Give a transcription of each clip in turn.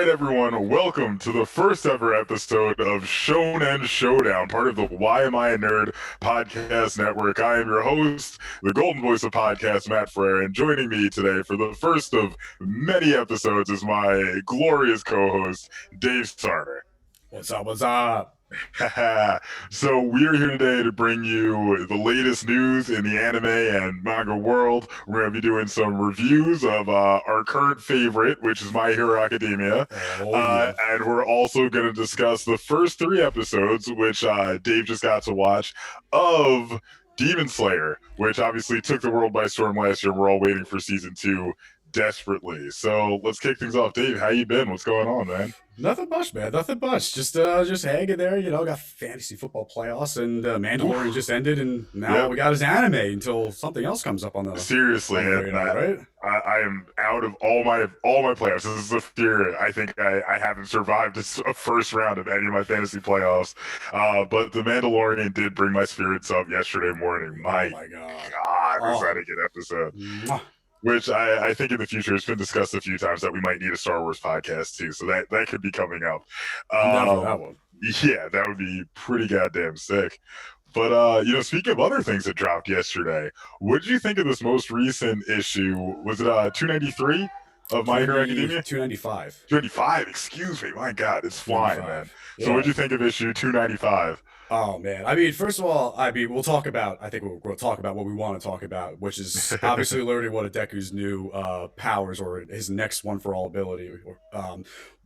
right, everyone, welcome to the first ever episode of Shonen Shodown, part of the Why Am I a Nerd podcast network. I am your host, the golden voice of podcast, Matt Frere, and joining me today for the first of many episodes is my glorious co-host, Dave Sarner. What's up? What's up? So we're here today to bring you the latest news in the anime and manga world. We're going to be doing some reviews of our current favorite, which is My Hero Academia. And we're also going to discuss the first 3 episodes, which Dave just got to watch, of Demon Slayer, which obviously took the world by storm last year. We're all waiting for season 2 desperately. So let's kick things off. Dave, how you been? What's going on, man? Nothing much, man. Nothing much. Just hanging there. Got fantasy football playoffs, and Mandalorian just ended, and now we got his anime until something else comes up on the. Seriously, right? I am out of all my playoffs. This is the fear. I think I haven't survived a first round of any of my fantasy playoffs. But the Mandalorian did bring my spirits up yesterday morning. My God, was that a good episode? Mwah. Which I think in the future, it's been discussed a few times that we might need a Star Wars podcast too. So that could be coming up. That one. Yeah, that would be pretty goddamn sick. But speaking of other things that dropped yesterday, what did you think of this most recent issue? Was it 293 of My Hero Academia? 295. 295, excuse me. My God, it's flying, man. Yeah. So what did you think of issue 295? Oh man! I mean, first of all, we'll talk about. I think we'll talk about what we want to talk about, which is obviously learning one of Deku's new powers or his next one for all ability.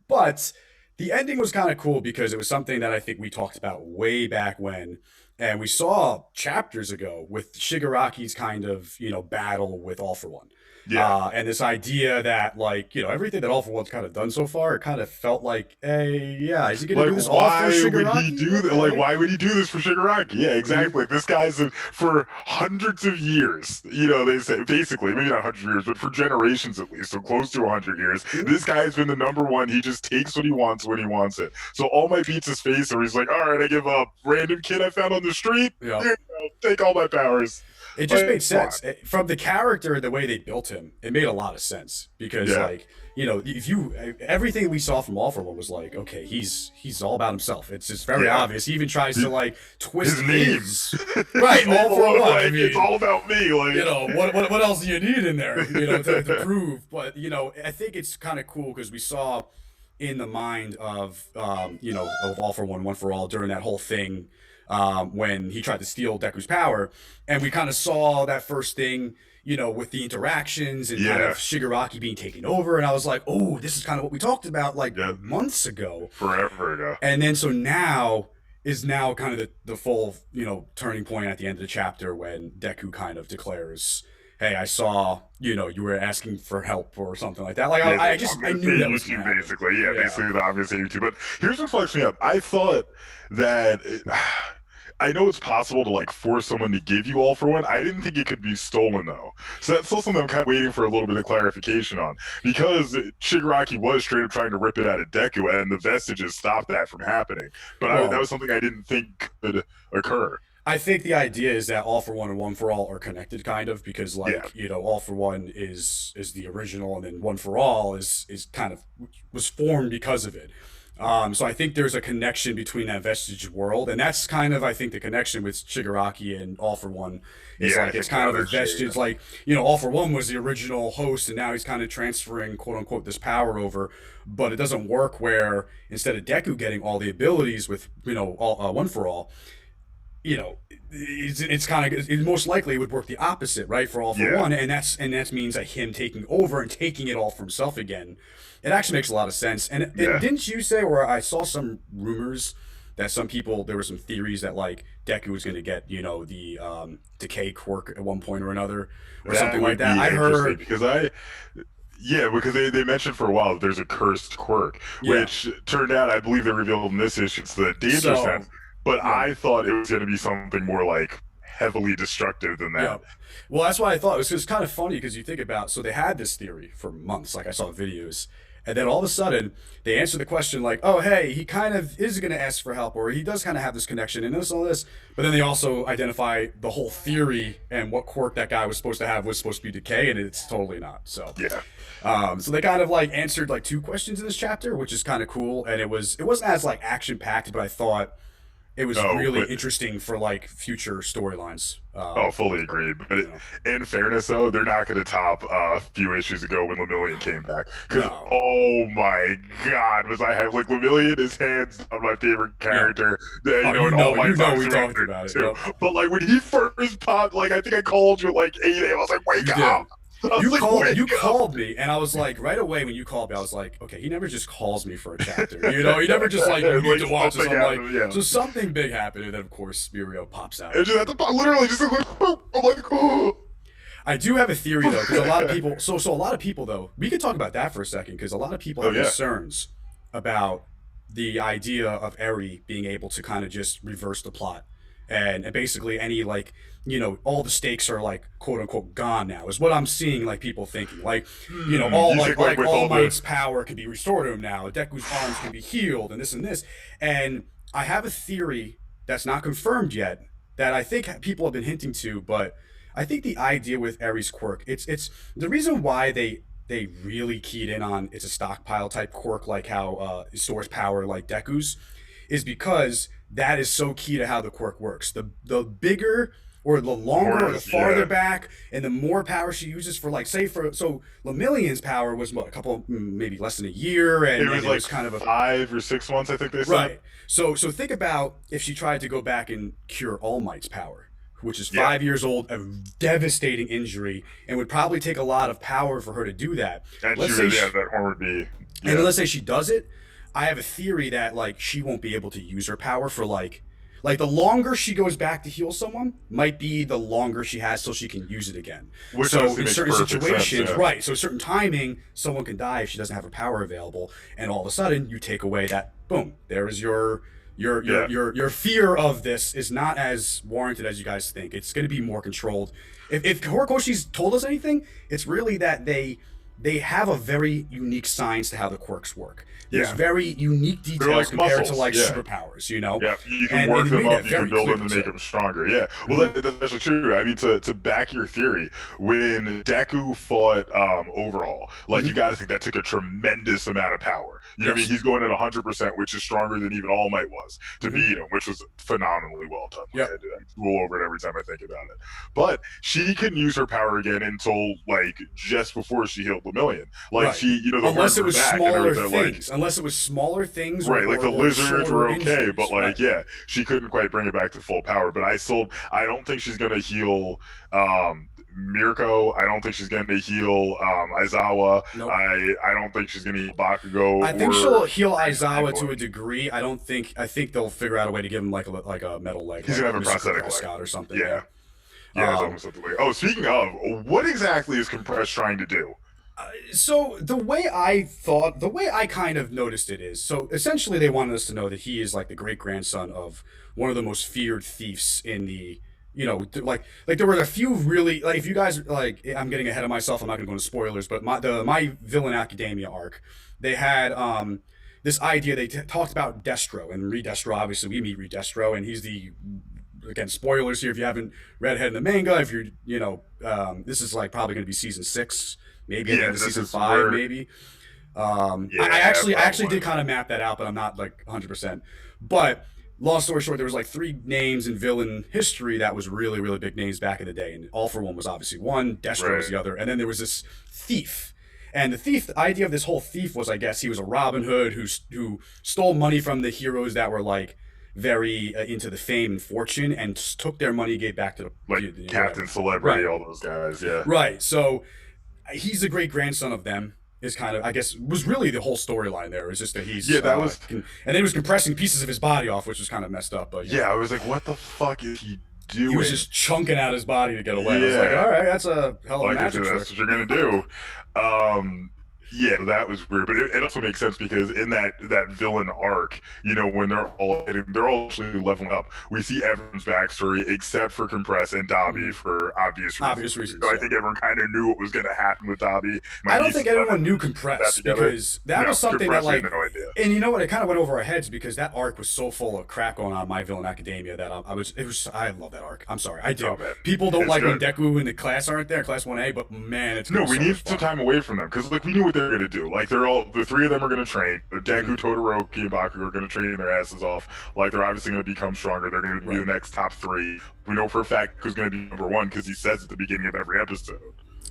But the ending was kind of cool because it was something that I think we talked about way back when, and we saw chapters ago with Shigaraki's kind of battle with All For One. Yeah. And this idea that everything that All For One's kind of done so far, it kind of felt like, hey, yeah, is he gonna do this all for Shigaraki? Why would he do that? Like, why would he do this for Shigaraki? Yeah, exactly. This guy's for hundreds of years. They say basically, maybe not 100 years, but for generations at least, so close to 100 years. This guy's been the number one. He just takes what he wants when he wants it. So All Might beats his face, or he's like, all right, I give up. Random kid I found on the street. Yeah. Take all my powers. It just made sense from the character, the way they built him. It made a lot of sense because, if everything we saw from All For One was like, okay, he's all about himself. It's just very obvious. He even tries to twist his right. All For One. I mean, it's all about me. What else do you need in there? To prove. But I think it's kind of cool because we saw in the mind of of All For One, One For All during that whole thing. When he tried to steal Deku's power, and we kind of saw that first thing, with the interactions and kind of Shigaraki being taken over, and I was like, oh, this is kind of what we talked about months ago, forever ago. And then so now is kind of the full turning point at the end of the chapter when Deku kind of declares, hey, I saw, you were asking for help or something like that. I knew that was YouTube, basically. Basically the obvious YouTube. But here's what fucks me up. I thought that I know it's possible to force someone to give you All For One. I didn't think it could be stolen though. So that's still something I'm kind of waiting for a little bit of clarification on, because Shigaraki was straight up trying to rip it out of Deku, and the vestiges stopped that from happening. But that was something I didn't think could occur. I think the idea is that All For One and One For All are connected, kind of, because All For One is the original, and then One For All is kind of was formed because of it. So I think there's a connection between that vestige world, and that's kind of, I think, the connection with Shigaraki and All For One is it's kind of a vestige. All For One was the original host, and now he's kind of transferring, quote unquote, this power over, but it doesn't work where instead of Deku getting all the abilities with One For All, it's kind of most likely it would work the opposite, right, for All For One, and that means that him taking over and taking it all for himself again. It actually makes a lot of sense. And didn't you say, or I saw some rumors that there were some theories that Deku was going to get the decay quirk at one point or another, or something like that. I heard because they mentioned for a while that there's a cursed quirk, which turned out, I believe they revealed in this issue, it's the danger sense. But I thought it was going to be something more heavily destructive than that. Yeah. Well, that's what I thought. It was kind of funny because you think about, so they had this theory for months. I saw videos, And then all of a sudden, they answer the question like, "Oh, hey, he kind of is going to ask for help, or he does kind of have this connection, and this, all this." But then they also identify the whole theory and what quirk that guy was supposed to have was supposed to be decay, and it's totally not. So, Yeah. so they kind of like answered like two questions in this chapter, which is kind of cool, and it wasn't as like action packed, but I thought it was No, really but interesting for like future storylines. oh, fully agreed. But You know, in fairness, though, they're not going to top a few issues ago when Lemillion came back. Because, no, oh my God, was I have like Lemillion is hands on my favorite yeah. character. You Oh, know, and all my you know, talks we around talked it about it. too. Yep. But like when he first popped, like I think I called you at like 8 a.m. I was like, You wake did. up! I was like, You wake up! called me, and I was like, right away when you called me, I was like, okay, he never just calls me for a chapter, you know, he never just like, you And need like to watch this. something I'm like, happened, yeah. so something big happened, and then of course Mirio pops out. And just at the literally just like, boop. I'm like, oh. I do have a theory though, because a lot of people, so a lot of people though, we could talk about that for a second, because a lot of people Oh have yeah. concerns about the idea of Eri being able to kind of just reverse the plot, and basically any like, you know, all the stakes are like quote unquote gone now is what I'm seeing, like people thinking like, you know, all You like think like with All all the Might's power can be restored to him now, Deku's arms can be healed, and this, and I have a theory that's not confirmed yet that I think people have been hinting to, but I think the idea with Eri's quirk, it's the reason why they really keyed in on it's a stockpile type quirk like how it stores power like Deku's, is because that is so key to how the quirk works. The bigger or the longer or the farther Yeah. back and the more power she uses for like say for so Lemillion's power was what a couple maybe less than a year, It and was it like was kind of a 5 or 6 months, I think they said. right. So think about if she tried to go back and cure All Might's power, which is Yeah. 5 years old, a devastating injury, and would probably take a lot of power for her to do that. And Let's she say was, she, yeah, that horn would be, and yeah. let's say she does it. I have a theory that like she won't be able to use her power for like the longer she goes back to heal someone might be the longer she has till she can use it again. Which So honestly in makes certain perfect sense, situations, yeah. right? So certain timing, someone can die if she doesn't have her power available, and all of a sudden you take away that boom. There is Yeah. your fear of this is not as warranted as you guys think. It's going to be more controlled. If Horikoshi's told us anything, it's really that they have a very unique science to how the quirks work. There's Yeah. very unique details like compared muscles, to like yeah. superpowers, you know. Yeah, you can And work they them made up, that you can very build clear them to too. make them stronger. Yeah, well, that's actually true. I mean, to back your theory, when Deku fought Overhaul, like you got to think that took a tremendous amount of power. You know what I mean? Yes. He's going at 100%, which is stronger than even All Might was to beat him, which was phenomenally well done. Yep. I drool over it every time I think about it. But she couldn't use her power again until like just before she healed Lemillion. Like Right. she, you know, the Unless horns it were was back and smaller everything, like, things. Unless it was smaller things. right, like the or lizards shorter were okay, injuries. but like Right. yeah, she couldn't quite bring it back to full power. But I don't think she's gonna heal Mirko. I don't think she's gonna heal Aizawa. Nope. I don't think she's gonna heal Bakugo. I think or she'll heal Aizawa Envoy. to a degree. I think they'll figure out a way to give him like a metal leg. He's like gonna have a Mr. prosthetic leg. Prescott or something. Yeah. Yeah, it's Um, almost something like. Oh, speaking of, what exactly is Compress trying to do? So the way I kind of noticed it is, so essentially they wanted us to know that he is like the great grandson of one of the most feared thieves in the, you know, like there were a few really like if you guys like I'm getting ahead of myself, I'm not gonna go into spoilers, but my Villain Academia arc, they had this idea they talked about Destro, and Reed Destro, obviously we meet Reed Destro, and he's the, again, spoilers here if you haven't read ahead in the manga, if you're, you know, this is like probably going to be season 6, maybe at the end of this season is 5, where- maybe. Yeah, I actually probably. did kind of map that out, but I'm not like 100%. But long story short, there was like 3 names in villain history that was really, really big names back in the day, and All for One was obviously one, Destro was Right. the other, and then there was this thief. And the idea of this whole thief was, I guess, he was a Robin Hood who stole money from the heroes that were like very into the fame and fortune, and took their money, gave back to the Like Captain Celebrity, Right. all those guys. Yeah. Right. So he's the great grandson of them. Is kind of, I guess, was really the whole storyline there. It was just that he's Yeah, that was- and then he was compressing pieces of his body off, which was kind of messed up. But Yeah, I was like, what the fuck is he doing? he was just chunking out his body to get away. I was like, Yeah. all right, that's a hell of a Like, magic that's trick. what you're gonna do. Yeah, that was weird, but it also makes sense because in that villain arc, when they're all actually leveling up, we see everyone's backstory except for Compress and Dobby Mhm. for obvious reasons. Obvious reasons, So I yeah. think everyone kind of knew what was going to happen with Dobby. My I don't niece think and anyone knew put that Compress together. because that No, was something that Compress, we had like, no idea. and you know what? It kind of went over our heads because that arc was so full of crap going on in My Villain Academia that I love that arc. I'm sorry, I Oh do. man, People don't it's like when good. Deku and the class aren't there, Class 1A, but man, it's No, been we so need much some fun. time away from them because like we knew what they were gonna do. Like the three of them are gonna train. Mhm. Deku, Todoroki, and Bakugo are gonna train their asses off. Like they're obviously gonna become stronger. They're gonna be the Right. next top three. We know for a fact who's gonna be number one because he says at the beginning of every episode.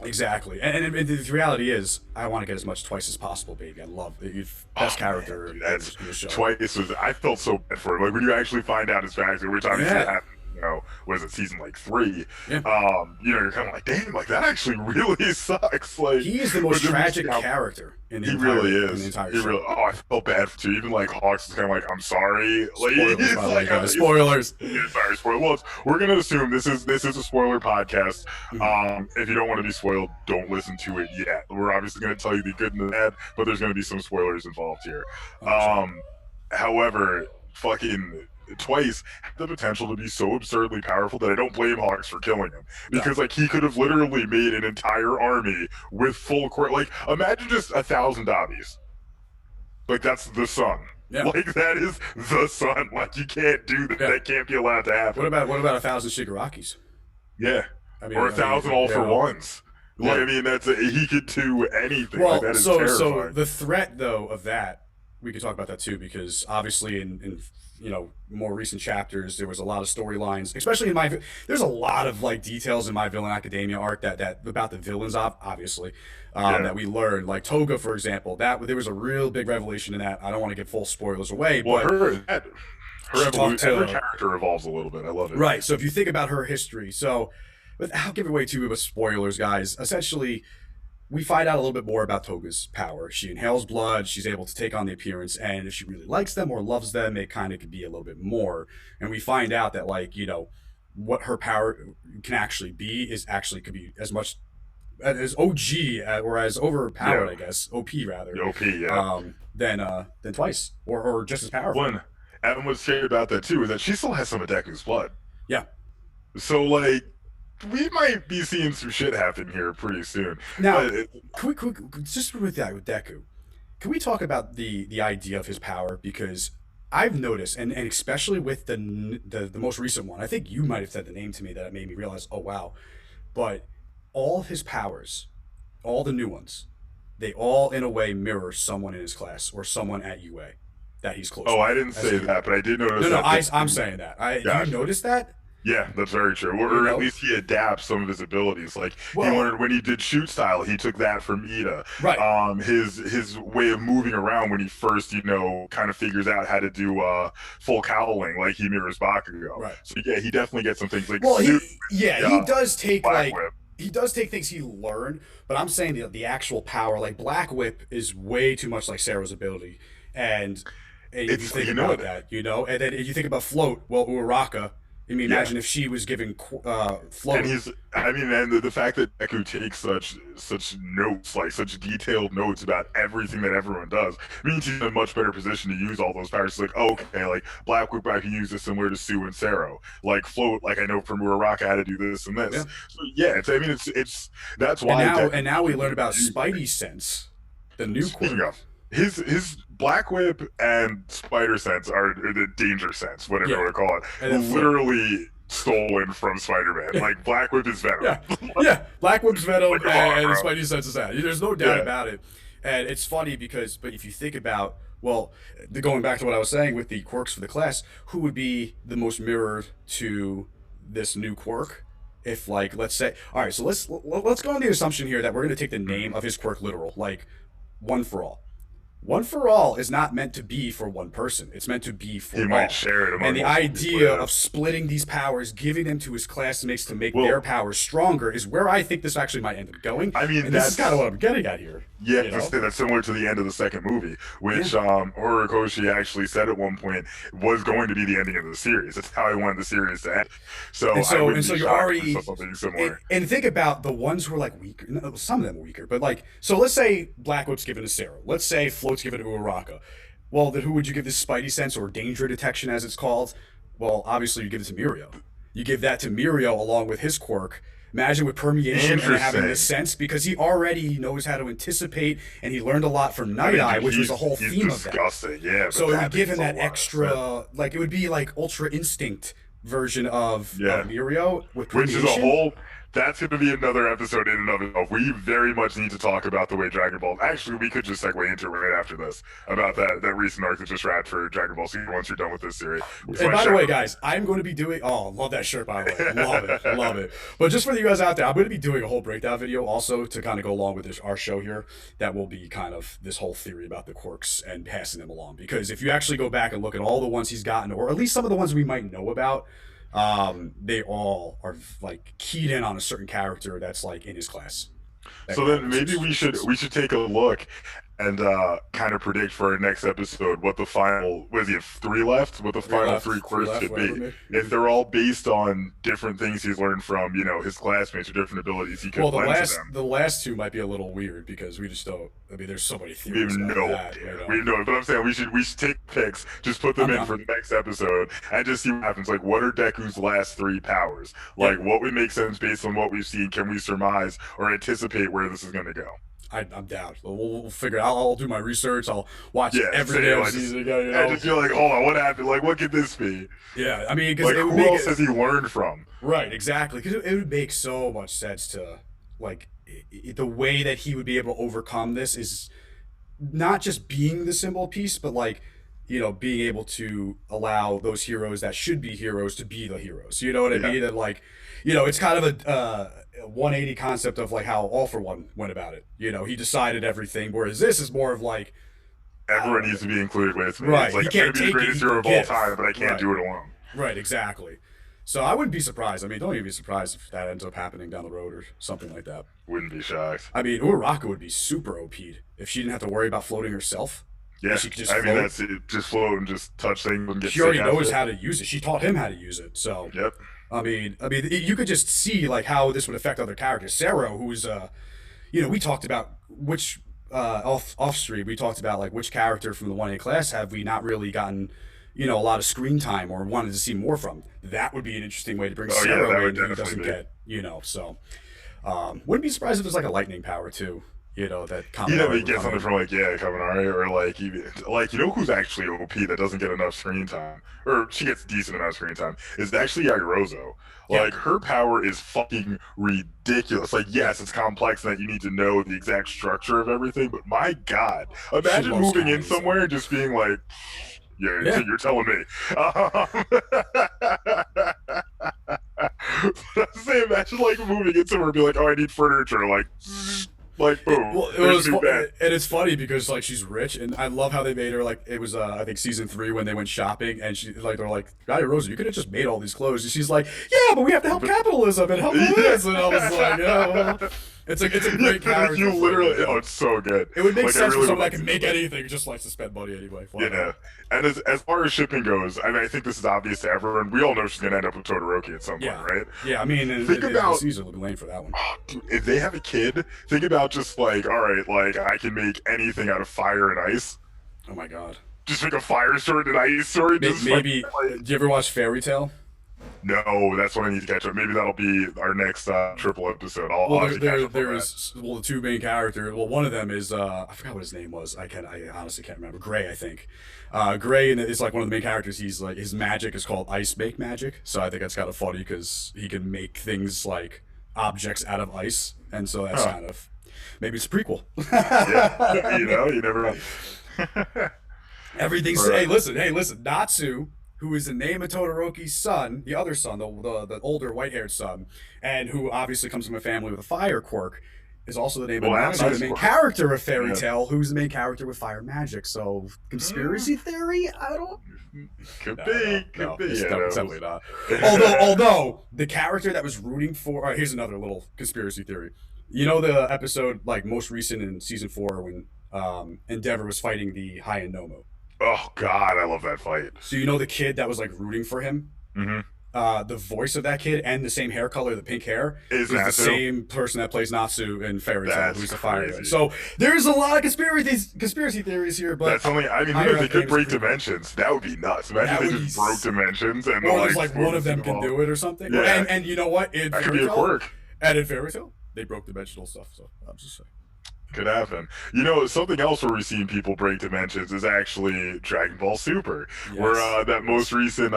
Exactly, and the reality is, I want to get as much Twice as possible, baby. I love the best Oh man, character dude, in that's the show. Twice was. I felt so bad for him. Like when you actually find out his backstory, which obviously Yeah, happened. Was it season like 3? yeah. You're kind of like, damn, like that actually really sucks. Like, He is the most but then we see tragic how character he really in the is. entire He really. show. Oh, I felt bad for too. Even like Hawks is kind of like, I'm sorry. Like Spoilers, he's by the way, like, guys. Spoilers. yeah, sorry, spoiler. Well, we're gonna assume this is a spoiler podcast. Mhm. If you don't want to be spoiled, don't listen to it yet. We're obviously gonna tell you the good and the bad, but there's gonna be some spoilers involved here. 100%. Um, However, fucking Twice had the potential to be so absurdly powerful that I don't blame Hawks for killing him No. because like he could have literally made an entire army with full core. Like imagine just 1,000 Dobbies. Like that's the sun. Yeah. Like that is the sun. Like you can't do that. Yeah. That can't be allowed to happen. What about 1,000 Shigarakis? Yeah. I mean, Or 1,000 all for ones. Like Yeah. I mean, he could do anything. Like Well, that is so terrifying. the threat though of that, we could talk about that too because obviously in more recent chapters there was a lot of storylines, especially in my. There's a lot of like details in My Villain Academia arc that about the villains obviously Yeah. that we learned. Like Toga, for example, that there was a real big revelation in that. I don't want to give full spoilers away, Well, but her she talked evolution, every to character evolves a little bit. I love it. right. So if you think about her history, so without giving away too much spoilers, guys, essentially we find out a little bit more about Toga's power. She inhales blood, she's able to take on the appearance, and if she really likes them or loves them, it kind of could be a little bit more. And we find out that, like, what her power can actually be is actually could be as much as OG or as overpowered, Yeah. I guess, OP rather, OP, yeah. than Twice or just as powerful. One, and what's scary about that too is that she still has some of Deku's blood. Yeah. So like, we might be seeing some shit happen here pretty soon. Now, But just with that with Deku, can we talk about the idea of his power? Because I've noticed, and especially with the most recent one, I think you might have said the name to me that it made me realize, oh wow, but all his powers, all the new ones, they all in a way mirror someone in his class or someone at UA that he's close. oh, with I didn't as a say kid. that, but I did notice No, no, that. I'm saying that. Gotcha. You noticed that? Yeah, that's very true. You Or at know? least he adapts some of his abilities. Like he Well, learned when he did shoot style, he took that from Ida. right. His way of moving around when he first, kind of figures out how to do full cowling, like he mirrors Bakugo. Right. So yeah, he definitely gets some things like Well, suit, he does take Black like Whip. he does take things he learned, but I'm saying the actual power, like Black Whip, is way too much like Sarah's ability, and if you It's think you know about that. that, and then if you think about Float, well, Uraraka. I mean, Yeah. imagine if she was giving Float. And the fact that Deku takes such notes, like such detailed notes about everything that everyone does, means he's in a much better position to use all those powers. It's like, okay, like Black Whip, I can use this similar to Sue and Sero. Like Float, like I know from Uraraka how to do this and this. Yeah. So yeah, it's that's and why. now we learn about Deku- Spidey Sense, the new Speaking quirk. of, his Black Whip and Spider Sense are the Danger Sense, whatever you Yeah. want to call it, And then literally stolen from Spider-Man. Like Black Whip is Venom. Yeah, yeah. Black Whip's Venom Like, come on, and bro. Spidey Sense is that. There's no doubt Yeah. about it. And it's funny but if you think about, well, going back to what I was saying with the quirks for the class, who would be the most mirrored to this new quirk? If like, let's say, all right, so let's go on the assumption here that we're going to take the name of his quirk literal, like one for all. One for All is not meant to be for one person. It's meant to be He for might all. share it And among the multiple people. idea Yeah. of splitting these powers, giving them to his classmates to make their Well, powers stronger, is where I think this actually might end up going. I mean, And this is kind of that's what I'm getting at here. yeah, You to know? say that's similar to the end of the second movie, Yeah. which Horikoshi actually said at one point was going to be the ending of the series. That's how he wanted the series to end. So And I so wouldn't and be so you're shocked if we saw already something and, similar. and think about the ones who are like weaker. No, some of them are weaker, but like so. Let's say Blackwood's given to Sarah. Let's say Float's given to Uraraka. Well, then who would you give this Spidey sense or danger detection, as it's called? Well, obviously you give it to Mirio. You give that to Mirio along with his quirk. Imagine with permeation and having this Interesting. sense because he already knows how to anticipate and he learned a lot from I Night mean, Eye, dude, which was the whole he's theme of that. disgusting. Yeah, but So it would that give makes him a that lot of sense. extra, like it would be like Ultra Instinct version of Yeah. Mirio with Which is a permeation. whole. That's going to be another episode in and of itself. We very much need to talk about the way Dragon Ball. Actually, we could just segue into it right after this about that recent arc that just wrapped for Dragon Ball Z. Once you're done with this series, it's And my by the way, show. guys, I'm going to be doing. Oh, love that shirt, by the way. Love it. Love it. But just for you guys out there, I'm going to be doing a whole breakdown video also to kind of go along with our show here. That will be kind of this whole theory about the quirks and passing them along. Because if you actually go back and look at all the ones he's gotten, or at least some of the ones we might know about, they all are like keyed in on a certain character that's like in his class. That So then character's maybe just, we should take a look and kind of predict for our next episode what the final was he have three left, what the final three three quirks left, should whatever. be. Maybe. If they're all based on different things he's learned from, his classmates or different abilities he could Well, the lend to last them. the last two might be a little weird because we just don't. I mean, there's so many We have theories about no that. idea. We have no, but I'm saying we should take picks, just put them I'm in down. for the next episode, and just see what happens. Like, what are Deku's last three powers? Yeah. Like, what would make sense based on what we've seen? Can we surmise or anticipate where this is going to go? I'm down. We'll figure it out. I'll do my research. I'll watch Yeah, every same, damn like, just- season again. You I know? just feel like, hold on, what happened? Like, what could this be? Yeah, I mean, because Like, it would who make else it, has he learned from? right, exactly. Because it would make so much sense to like the way that he would be able to overcome this is not just being the symbol piece, but like being able to allow those heroes that should be heroes to be the heroes. You know what I Yeah. mean? And like, it's kind of a 180 concept of like how All for One went about it. He decided everything, whereas this is more of like, Everyone needs to be included with me. Right, It's like, he I'm going can't to be the take it, greatest he hero of can all give. time, but I can't Right. do it alone. right, exactly. So I wouldn't be surprised. I mean, don't even be surprised if that ends up happening down the road or something like that. Wouldn't be shocked. I mean, Uraraka would be super OP'd if she didn't have to worry about floating herself. Yeah, She could just I mean, float. that's it. Just float and just touch things and get She already sick after knows it. how to use it. She taught him how to use it. So Yep. I mean, you could just see like how this would affect other characters. Sarah, who's we talked about which off stream. We talked about like which character from the 1A class have we not really gotten a lot of screen time or wanted to see more from. That would be an interesting way to bring Oh, yeah, Sarah that in would who definitely doesn't be. get so. Wouldn't be surprised if there's like a lightning power too. That Either Kaminari they would get come something in. from like Kaminari or like even like who's actually OP that doesn't get enough screen time or she gets decent amount of screen time is actually Yagirozo. Yeah. Like her power is fucking ridiculous. Like yes, it's complex and that you need to know the exact structure of everything, but my god, imagine loves moving in counting, so. somewhere and just being like, yeah, Yeah. you're telling me. But I say, imagine like moving in somewhere and be like, oh, I need furniture, like boom, Well, it there's was a new bed. and it's funny because like she's rich, and I love how they made her like it was I think season 3 when they went shopping, and she like they're like, "Guy Rosa, you could have just made all these clothes," and she's like, "Yeah, but we have to help capitalism and help all this," and I was like, "Yeah, well, it's a great Yeah, character." you for literally, it. oh, it's so good. It would make Like, I sense really for would someone like that can to make see that. anything just likes to spend money anyway. Why Yeah, not? and as far as shipping goes, I mean, I think this is obvious to everyone. We all know she's gonna end up with Todoroki at some point, Yeah. right? Yeah, I mean, Think about- it's easily lane for that one. Dude, if they have a kid, think about just like, all right, like I can make anything out of fire and ice. Oh my god. Just make a fire sword and ice sword. Just Maybe. like, Do you ever watch Fairy Tale? no, that's what I need to catch up. Maybe that'll be our next triple episode. I'll Well, actually catch up on that. there's the two main characters. Well, one of them is I forgot what his name was. I honestly can't remember. Gray, I think. Gray is like one of the main characters. He's like his magic is called ice make magic. So I think that's kind of funny because he can make things like objects out of ice, and so that's Huh. kind of maybe it's a prequel. Yeah, you never know. Everything's Right. hey, listen. Natsu, who is the name of Todoroki's son, the other son, the older white haired son, and who obviously comes from a family with a fire quirk, is also the name Well, of that's the nice. main character of Fairy Yeah. Tail, who's the main character with fire magic. So conspiracy theory? I don't. Could No, be. no, Could be. it's You definitely know. not. Although the character that was rooting for, all right, here's another little conspiracy theory. You know the episode like most recent in season 4 when Endeavor was fighting the High and Nomu. Oh God, I love that fight. So you know the kid that was like rooting for him. Mm-hmm. The voice of that kid and the same hair color, the pink hair, Is the Natsu? same person that plays Natsu in Fairy Tail, That's who's the fire guy. crazy. So there's a lot of conspiracy theories here, but That's only. I mean, Higher they Up could Games break is pretty- dimensions. That would be nuts. That Imagine would they just be broke dimensions and or they're just like one of them exploding can do it or something. Yeah. And you know what? In That could Fairy be a Tail- quirk. And in Fairy Tail, they broke dimensional stuff. So I'm just saying. Could happen. You know, something else where we've seen people break dimensions is actually Dragon Ball Super, where that most recent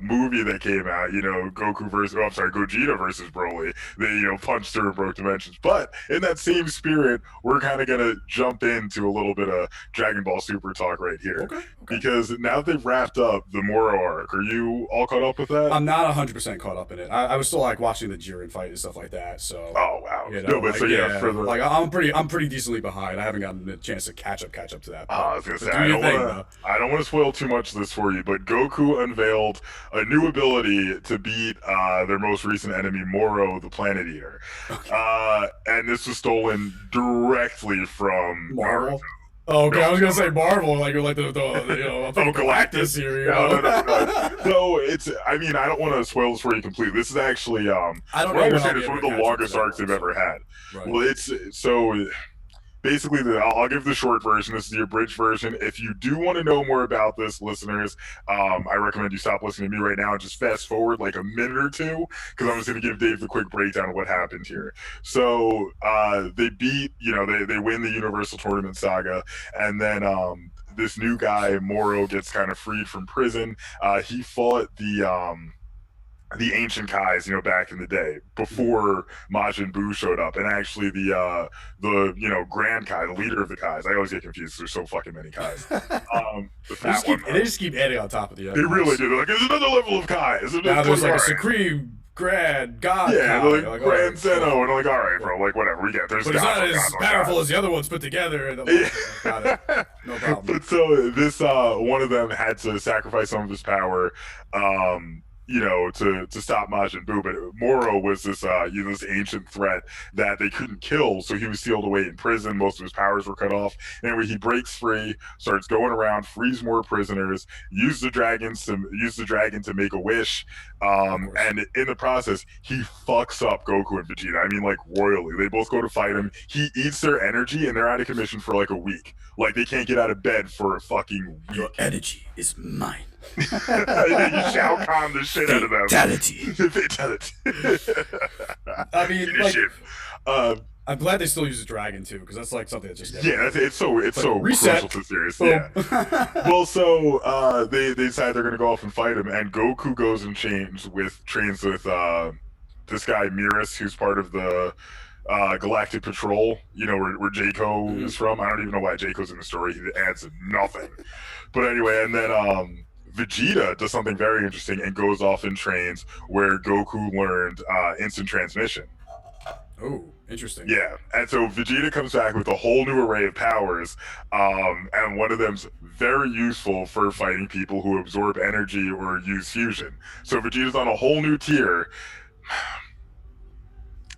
movie that came out, you know, Gogeta versus Broly, they punched through and broke dimensions. But in that same spirit, we're kind of gonna jump into a little bit of Dragon Ball Super talk right here, Okay. because now that they've wrapped up the Moro arc, are you all caught up with that? I'm not 100% caught up in it. I was still like watching the Jiren fight and stuff like that. So. Oh wow! You know, No, but like, so yeah, for the like I'm pretty decently behind. I haven't gotten a chance to catch up to that. I was gonna say, Do I your don't thing, want to. I don't want to spoil too much of this for you, but Goku unveiled a new ability to beat their most recent enemy, Moro, the Planet Eater. And this was stolen directly from Marvel. Naruto. Oh, okay. No. I was gonna say Marvel, like you're like the I'm thinking Galactus here. You know? No. So it's. I mean, I don't want to spoil this for you completely. This is actually. I don't what know I when I'll understand be it's one able of to the catch up longest to that arcs they've one, ever had. Right. Well, it's so. Basically, I'll give the short version. This is the abridged version. If you do want to know more about this, listeners, I recommend you stop listening to me right now and just fast forward like a minute or two, because I'm just going to give Dave the quick breakdown of what happened here. So they beat, they win the Universal Tournament Saga, and then this new guy, Moro, gets kind of freed from prison. He fought the ancient Kais, back in the day before Majin Buu showed up, and actually the Grand Kai, the leader of the Kais. I always get confused. There's so fucking many Kais. They just keep adding on top of the other. They really do. They're like, there's another level of Kais. Now there's like a Supreme Grand God. Yeah, Kai. they're like Grand Zeno, and I'm like, all right, bro, like whatever. We get there's. But he's not as powerful as the other ones put together. And I'm like, got it. No problem. But so this one of them had to sacrifice some of his power. To stop Majin Buu, but Moro was this this ancient threat that they couldn't kill, so he was sealed away in prison. Most of his powers were cut off. Anyway, he breaks free, starts going around, frees more prisoners, use the dragon to make a wish, and in the process, he fucks up Goku and Vegeta. I mean, like royally. They both go to fight him. He eats their energy, and they're out of commission for like a week. Like they can't get out of bed for a fucking week. Your energy is mine. You Shao Kahn the shit out of them. Fatality. I mean, like, I'm glad they still use the dragon too, because that's like something that just it's so reset. crucial to the series. Yeah. Well, so they decide they're gonna go off and fight him, and Goku goes and trains with this guy Miras, who's part of the Galactic Patrol, where Jaco is from. I don't even know why Jaco's in the story. He adds nothing. But anyway, and then Vegeta does something very interesting and goes off and trains where Goku learned instant transmission. Oh, interesting. Yeah, and so Vegeta comes back with a whole new array of powers, and one of them's very useful for fighting people who absorb energy or use fusion. So Vegeta's on a whole new tier.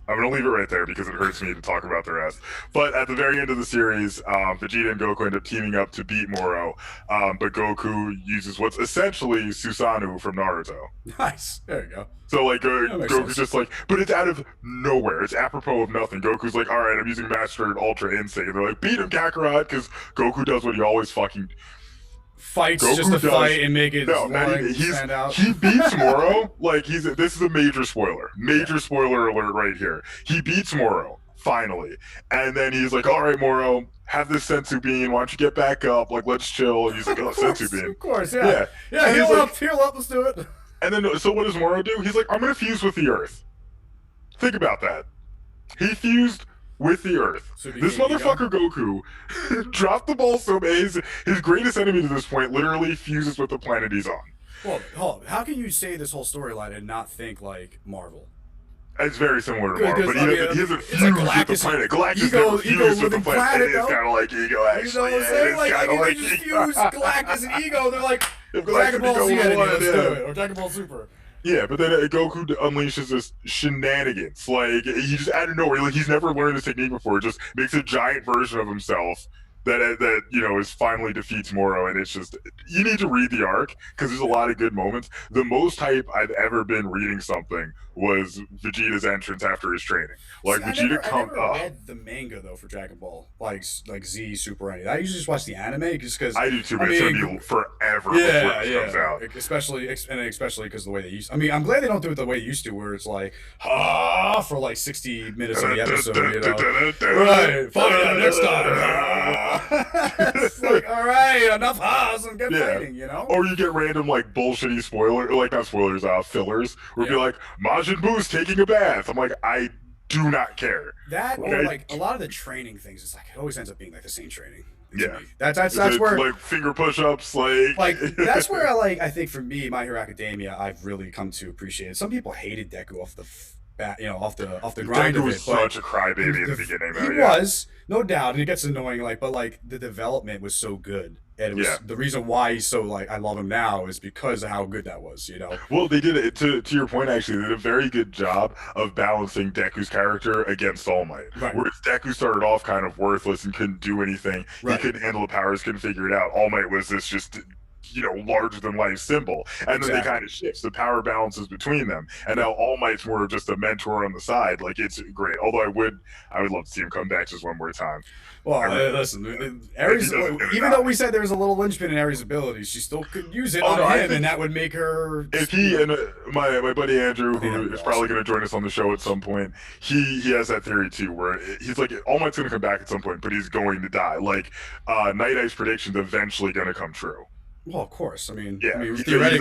I'm going to leave it right there because it hurts me to talk about the rest. But at the very end of the series, Vegeta and Goku end up teaming up to beat Moro. But Goku uses what's essentially Susanoo from Naruto. Nice. There you go. So, like, Goku's sense. Just like, but it's out of nowhere. It's apropos of nothing. Goku's like, all right, I'm using Master Ultra Instinct. And they're like, beat him, Kakarot, because Goku does what he always fucking... Fights Goku just to fight and make it stand out. He beats Moro. Like this is a major spoiler. Spoiler alert right here. He beats Moro finally, and then he's like, "All right, Moro, have this sensu bean. Why don't you get back up? Like, let's chill." And he's like, "Oh, sensu bean." Of course, yeah. Heal up, let's do it. And then, so what does Moro do? He's like, "I'm gonna fuse with the Earth." Think about that. He fused with the Earth. So this motherfucker Goku dropped the ball so bad. His greatest enemy to this point literally fuses with the planet he's on. Well, hold on. How can you say this whole storyline and not think like Marvel? It's very similar to Good, Marvel, because but I mean, he hasn't it's like fused with the Galactus, planet. Galactus ego, never fused with the living planet. It is though. kind of like Ego, You know actually. what I'm Yeah, saying? it's Like, kind of they like just Ego. fuse Galactus and Ego. They're like If Dragon Galactus Ball and Z Ego enemy. wanted, Let's yeah. do it. Or Dragon Ball Super. Yeah, but then Goku unleashes this shenanigans. Like, he just out of nowhere, like, he's never learned this technique before. Just makes a giant version of himself that is finally defeats Moro, and it's just, you need to read the arc because there's a lot of good moments. The most hype I've ever been reading something was Vegeta's entrance after his training. Like, See, Vegeta I never read the manga though for Dragon Ball, like Z, Super, anything. I usually just watch the anime just because. I do too, but it's gonna be forever before this comes out. Especially because the way they used. I mean, I'm glad they don't do it the way they used to, where it's like for like 60 minutes of the episode, you know. Right, find out next time. It's like, all right, enough ha's and get fighting, you know. Or you get random like bullshitty not spoilers, fillers, where it'd be like Majin Buu's taking a bath. I'm like, I do not care. That or like a lot of the training things, it's like it always ends up being like the same training. Yeah, that's where like finger push-ups, like that's where I think for me, My Hero Academia, I've really come to appreciate it. Some people hated Deku off the off the grind. Deku was such a crybaby in the beginning, though. He was, no doubt, and it gets annoying. But the development was so good, and it was the reason why he's so I love him now is because of how good that was. You know. Well, they did it to your point. Actually, they did a very good job of balancing Deku's character against All Might. Right. Whereas Deku started off kind of worthless and couldn't do anything. Right. He couldn't handle the powers, couldn't figure it out. All Might was this just larger than life symbol, and then they kind of shifts the power balances between them, and now All Might's more of just a mentor on the side. Like, it's great. Although I would love to see him come back just one more time. Well, listen, Ares, even though we said there was a little linchpin in Ares' abilities, she still could use it on him, and that would make her. If he and my buddy Andrew, who is probably going to join us on the show at some point, he has that theory too, where he's like, All Might's going to come back at some point, but he's going to die. Like, Night Eye's prediction's eventually going to come true. Well, of course. I mean, yeah.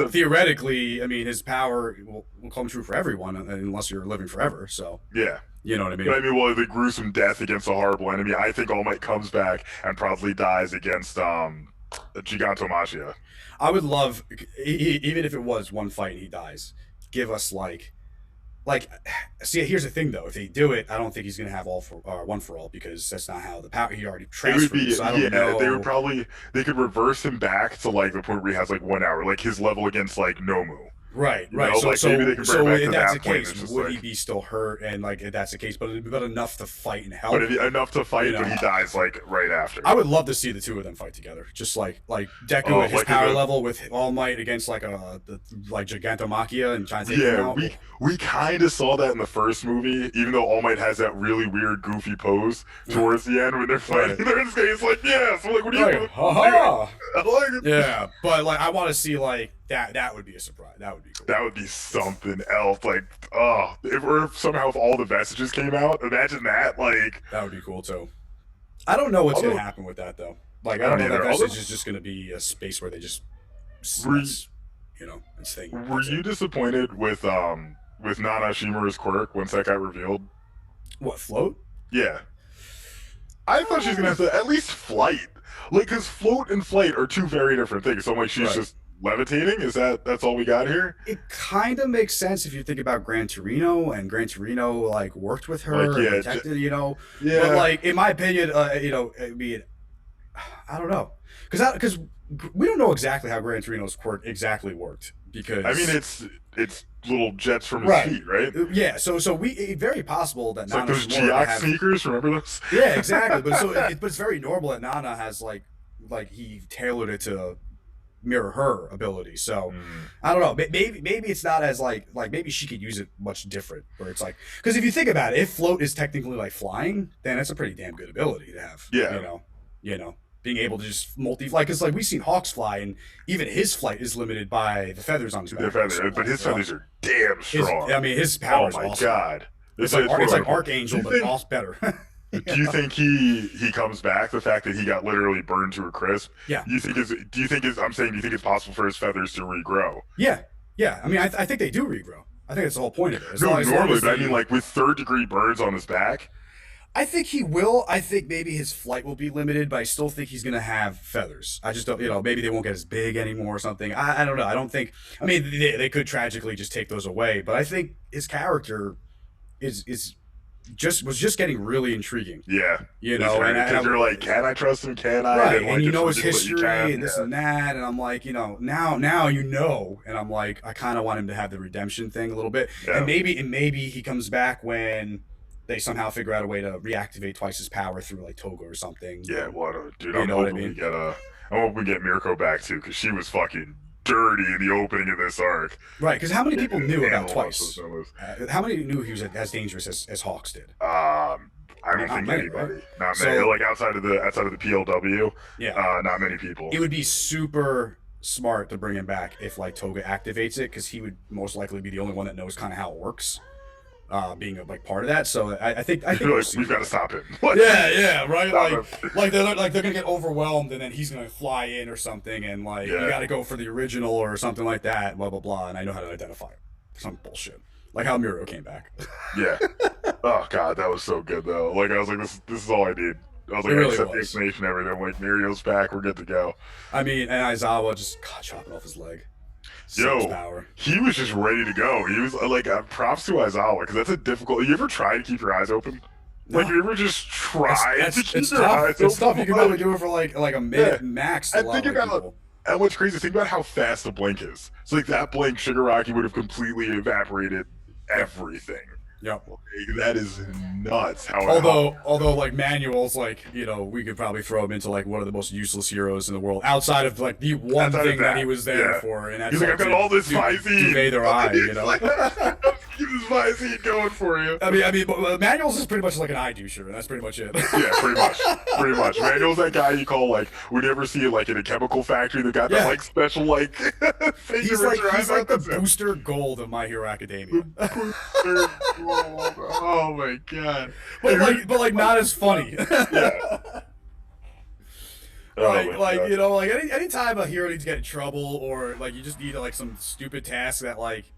Theoretically, I mean, his power will come true for everyone unless you're living forever. So yeah, you know what I mean. But I mean, well, the gruesome death against a horrible enemy. I think All Might comes back and probably dies against Gigantomachia. I would love, even if it was one fight and he dies, give us see, here's the thing though. If they do it, I don't think he's gonna have one for all, because that's not how the power he already transferred. So I don't know. They could reverse him back to the point where he has 1 hour, like his level against Nomu. Right. So if that's the case, would he be still hurt? And if that's the case, but enough to fight and help. But enough to fight, but he dies right after. I would love to see the two of them fight together, just like Deku at his power level with All Might against Gigantomachia and trying to take him out. We kind of saw that in the first movie, even though All Might has that really weird, goofy pose towards the end when they're fighting. They're in space, yes. I'm like, what are you doing? Yeah, but I want to see that would be a surprise. That would be cool. That would be something else. If somehow if all the vestiges came out, imagine that. That would be cool too. I don't know what's gonna happen with that though. I don't know if that vestige is just gonna be a space where they just it's thing. Were you disappointed with Nana Shimura's quirk once that got revealed? What, float? Yeah. I thought she was gonna have to at least flight. Because float and flight are two very different things. So I'm like, she's just levitating? That's all we got here? It kind of makes sense if you think about Gran Torino, and Gran Torino worked with her and protected, Yeah. But in my opinion, I don't know, because we don't know exactly how Gran Torino's quirk exactly worked. Because it's little jets from his feet, right? Yeah. So it's very possible that Nana those Geox sneakers. Remember those? Yeah, exactly. But it's very normal that Nana has he tailored it to mirror her ability. So I don't know. Maybe it's not as maybe she could use it much different. Where it's because if you think about it, if float is technically flying, then that's a pretty damn good ability to have. Yeah. You know. Being able to just multi-fly, because we've seen Hawks fly, and even his flight is limited by the feathers on his back. But his feathers are damn strong. His power is awesome. Oh my god! It's like Archangel, but all better. Do you think he comes back? The fact that he got literally burned to a crisp. Yeah. Do you think it's possible for his feathers to regrow? Yeah. I mean, I think they do regrow. I think that's the whole point of it. Normally, but I mean, with 3rd-degree burns on his back. I think he will. I think maybe his flight will be limited, but I still think he's going to have feathers. I just don't, maybe they won't get as big anymore or something. I don't know. I don't think, I mean, they could tragically just take those away, but I think his character is just getting really intriguing. Yeah, You it's know, right and because you're like, can I trust him? Can I? right, And and like, you it's know his ridiculous that you history can. and this Yeah, and that, and I'm like, now you know, and I'm like, I kind of want him to have the redemption thing a little bit, yeah, and maybe he comes back when they somehow figure out a way to reactivate twice his power through like Toga or something. yeah. What a dude! You I'm know what I hoping we mean? get I'm hoping we get Mirko back too because she was fucking dirty in the opening of this arc. Right? Because how many It people didn't knew about handle up those Twice? numbers. How many knew he was as dangerous as Hawks did? I don't Not think many, right? anybody, not many. So Like outside of the PLW, yeah, not many people. it would be super smart to bring him back if like Toga activates it, because he would most likely be the only one that knows kind of how it works, being a like part of that. So I think You're we'll like, see we've got to that. stop him. Like, Yeah, right. stop him. Like they're gonna get overwhelmed, and then he's gonna fly in or something, and like you Yeah, got to go for the original or something like that. Blah blah blah. And I know how to identify it. Some bullshit. Like how Miro came back. yeah. Oh god, that was so good though. Like I was like, this is all I need. I was It like, I really accept the was. explanation, everything. I'm like, Mirio's back. We're good to go. I mean, and Aizawa just chopping off his leg. So much Yo, power. he was just ready to go. He was like, props to Aizawa because that's a difficult. You ever try to keep your eyes open? Like, No, you ever just try to keep it's your tough. eyes It's open? tough. You can probably do it for like a Yeah. minute max. To a And lot think of like, about people. and what's crazy. Think about how fast the blink is. It's like that blink, Shigaraki would have completely evaporated everything. Yep. Like, that is nuts. Although like Manuel's like, we could probably throw him into like one of the most useless heroes in the world outside of like the one outside of thing that he was there yeah. for, and that's He's like, I've got all this Visine. Duvet their eye, He's like, keep this Visine going for you. I mean, but Manuel's is pretty much like an eye doucher, and that's pretty much it. Yeah, pretty much. Pretty much. Manuel's that guy you call like would you ever see like in a chemical factory that got Yeah. that like special like thing he's to like rinse your eyes out? the That's him. booster gold of My Hero Academia, Oh my god. but like not as funny. Yeah. Oh my God. Like anytime a hero needs to get in trouble, or like you just need like some stupid task that like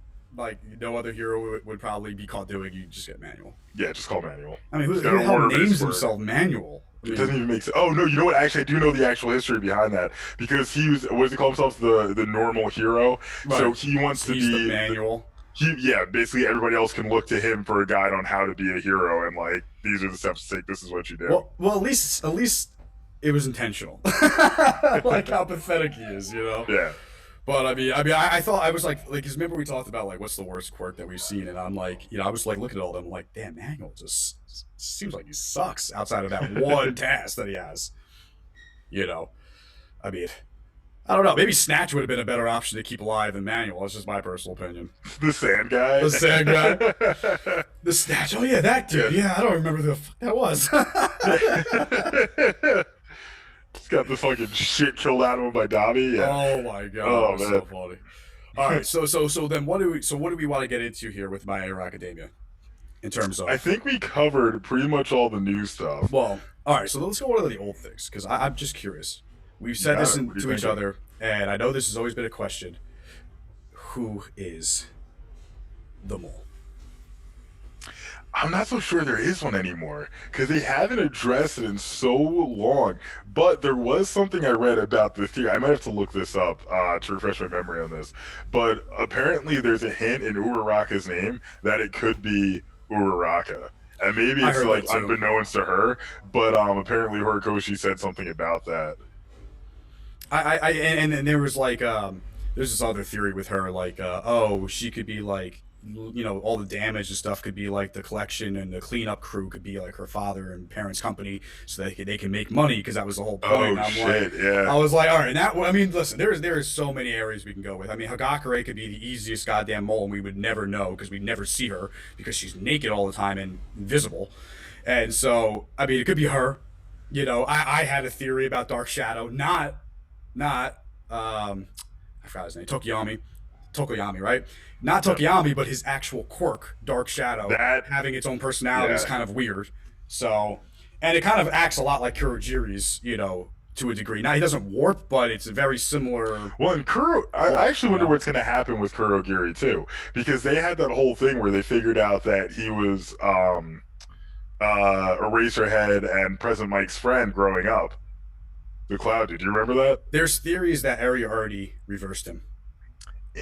no other hero would probably be caught doing, you just get Manuel. Yeah, just call Manuel. I mean, who He's the got a hell word of his names word. himself Manuel? I It mean, doesn't even make sense. Oh no, you know what? Actually, I do know the actual history behind that because he was what does he call himself the normal hero. So Right. he wants to He's be the Manual. basically everybody else can look to him for a guide on how to be a hero and like these are the steps to take. This is what you do. Well, at least it was intentional. Like how pathetic he is, Yeah. But I thought I was like, because remember we talked about like what's the worst quirk that we've seen, and I'm like, I was like looking at all of them, like, damn, Manuel just seems like he sucks outside of that one task that he has. I mean, I don't know. Maybe Snatch would have been a better option to keep alive than Manuel. That's just my personal opinion. The sand guy. The sand guy. The Snatch. Oh yeah, that dude. Yeah, I don't remember who the fuck that was. He's got the fucking shit killed out of him by Dobby. Yeah. Oh my god, Oh, that was man. so funny. All right, so then what do we want to get into here with My Hero Academia in terms of? I think we covered pretty much all the new stuff. Well, all right, so let's go over the old things because I'm just curious. We've said this What do you to each think? other, and I know this has always been a question. Who is the mole? I'm not so sure there is one anymore because they haven't addressed it in so long. But there was something I read about the theory. I might have to look this up to refresh my memory on this. But apparently, there's a hint in Uraraka's name that it could be Uraraka. And maybe I it's heard like that too. unbeknownst to her, but apparently Horikoshi said something about that. And there was like there's this other theory with her like she could be like all the damage and stuff could be like the collection, and the cleanup crew could be like her father and parents' company, so they can make money, because that was the whole point. Oh And I'm shit! like, Yeah. I was like, all right, listen, there is so many areas we can go with. I mean, Hagakure could be the easiest goddamn mole, and we would never know because we'd never see her because she's naked all the time and invisible. And so, I mean, it could be her. I had a theory about Dark Shadow, not I forgot his name, Tokoyami, right? Not Tokoyami, but his actual quirk, Dark Shadow, That- having its own personality is yeah. kind of weird. So, and it kind of acts a lot like Kurogiri's, to a degree. Now he doesn't warp, but it's very similar. Well, and I actually wonder what's going to happen with Kurogiri too, because they had that whole thing where they figured out that he was Eraserhead and President Mike's friend growing up. The Cloud dude, do you remember that? There's theories that Eri already reversed him.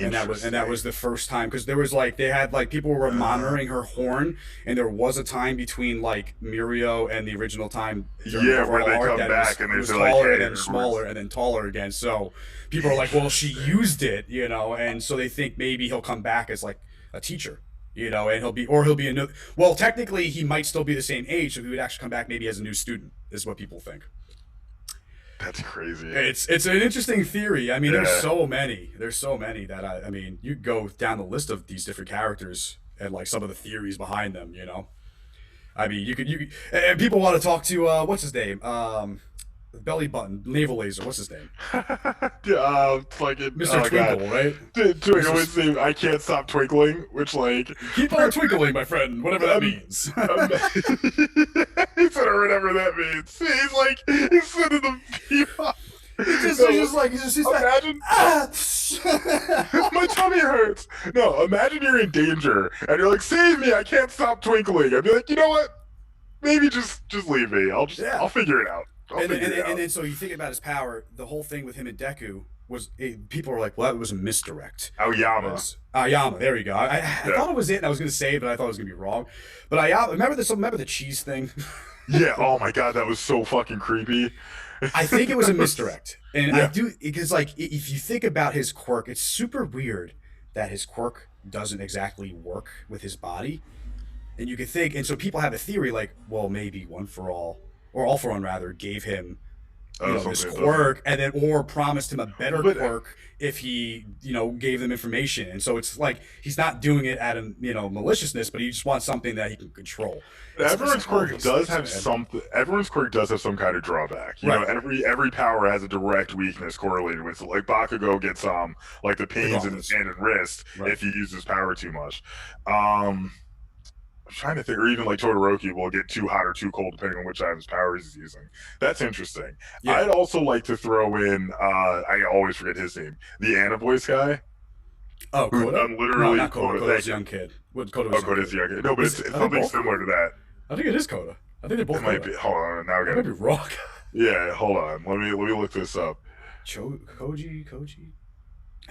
and that was the first time, because there was like they had like people were monitoring her horn, and there was a time between like Mirio and the original time during Yeah, where overall they arc come that back it and was they're like, taller hey, and then it smaller was- and then taller again. So people are like, well, she used it, and so they think maybe he'll come back as like a teacher. And he'll be a new. Well, technically, he might still be the same age, so he would actually come back maybe as a new student. Is what people think. That's crazy. It's an interesting theory. I mean, Yeah. There's so many that I mean, you go down the list of these different characters and like some of the theories behind them. I mean, and people want to talk to what's his name, belly button navel laser. What's his name? Fucking Mr. oh, Twinkle, God. right? Twinkle was the I can't stop twinkling, which like Keep on twinkling, my friend. Whatever that means. he said whatever that means. He's sending the people. He's just Imagine my tummy hurts. No, imagine you're in danger and you're like, save me! I can't stop twinkling. I'd be like, you know what? Maybe just leave me. I'll figure it out. And then so you think about his power. The whole thing with him and Deku was people were like, well, that was a misdirect. Aoyama. Aoyama, there you go. I thought it was it, and I was going to say it, but I thought it was going to be wrong. But Aoyama, remember the cheese thing? Yeah. Oh my God, that was so fucking creepy. I think it was a misdirect, and Yeah. I do, because like if you think about his quirk, it's super weird that his quirk doesn't exactly work with his body, and you could think, and so people have a theory like, well, maybe One for All, or All for One rather, gave him this something quirk, and then or promised him a better But- quirk if he gave them information, and so it's like he's not doing it out of maliciousness, but he just wants something that he can control. Everyone's quirk these does things, have man. something. Everyone's quirk does have some kind of drawback. You know, Right. every power has a direct weakness correlated with it. Like Bakugo gets like the pains in his hand and wrist Right. if he uses power too much. I'm trying to think, or even like Todoroki will get too hot or too cold depending on which side of his powers he's using. That's interesting. Yeah. I'd also like to throw in. I always forget his name. The Anna Voice guy. Oh, Who Koda? literally No, not Koda. Koda, Koda's thank you. young kid. What Koda's Oh, young Koda's kid. the young. No, but Is it's it- are they something both similar to that. I think it is Koda. I think they're both It might Koda. be. Hold on. Now we I got. might be wrong. Yeah, hold on. Let me look this up. Koji.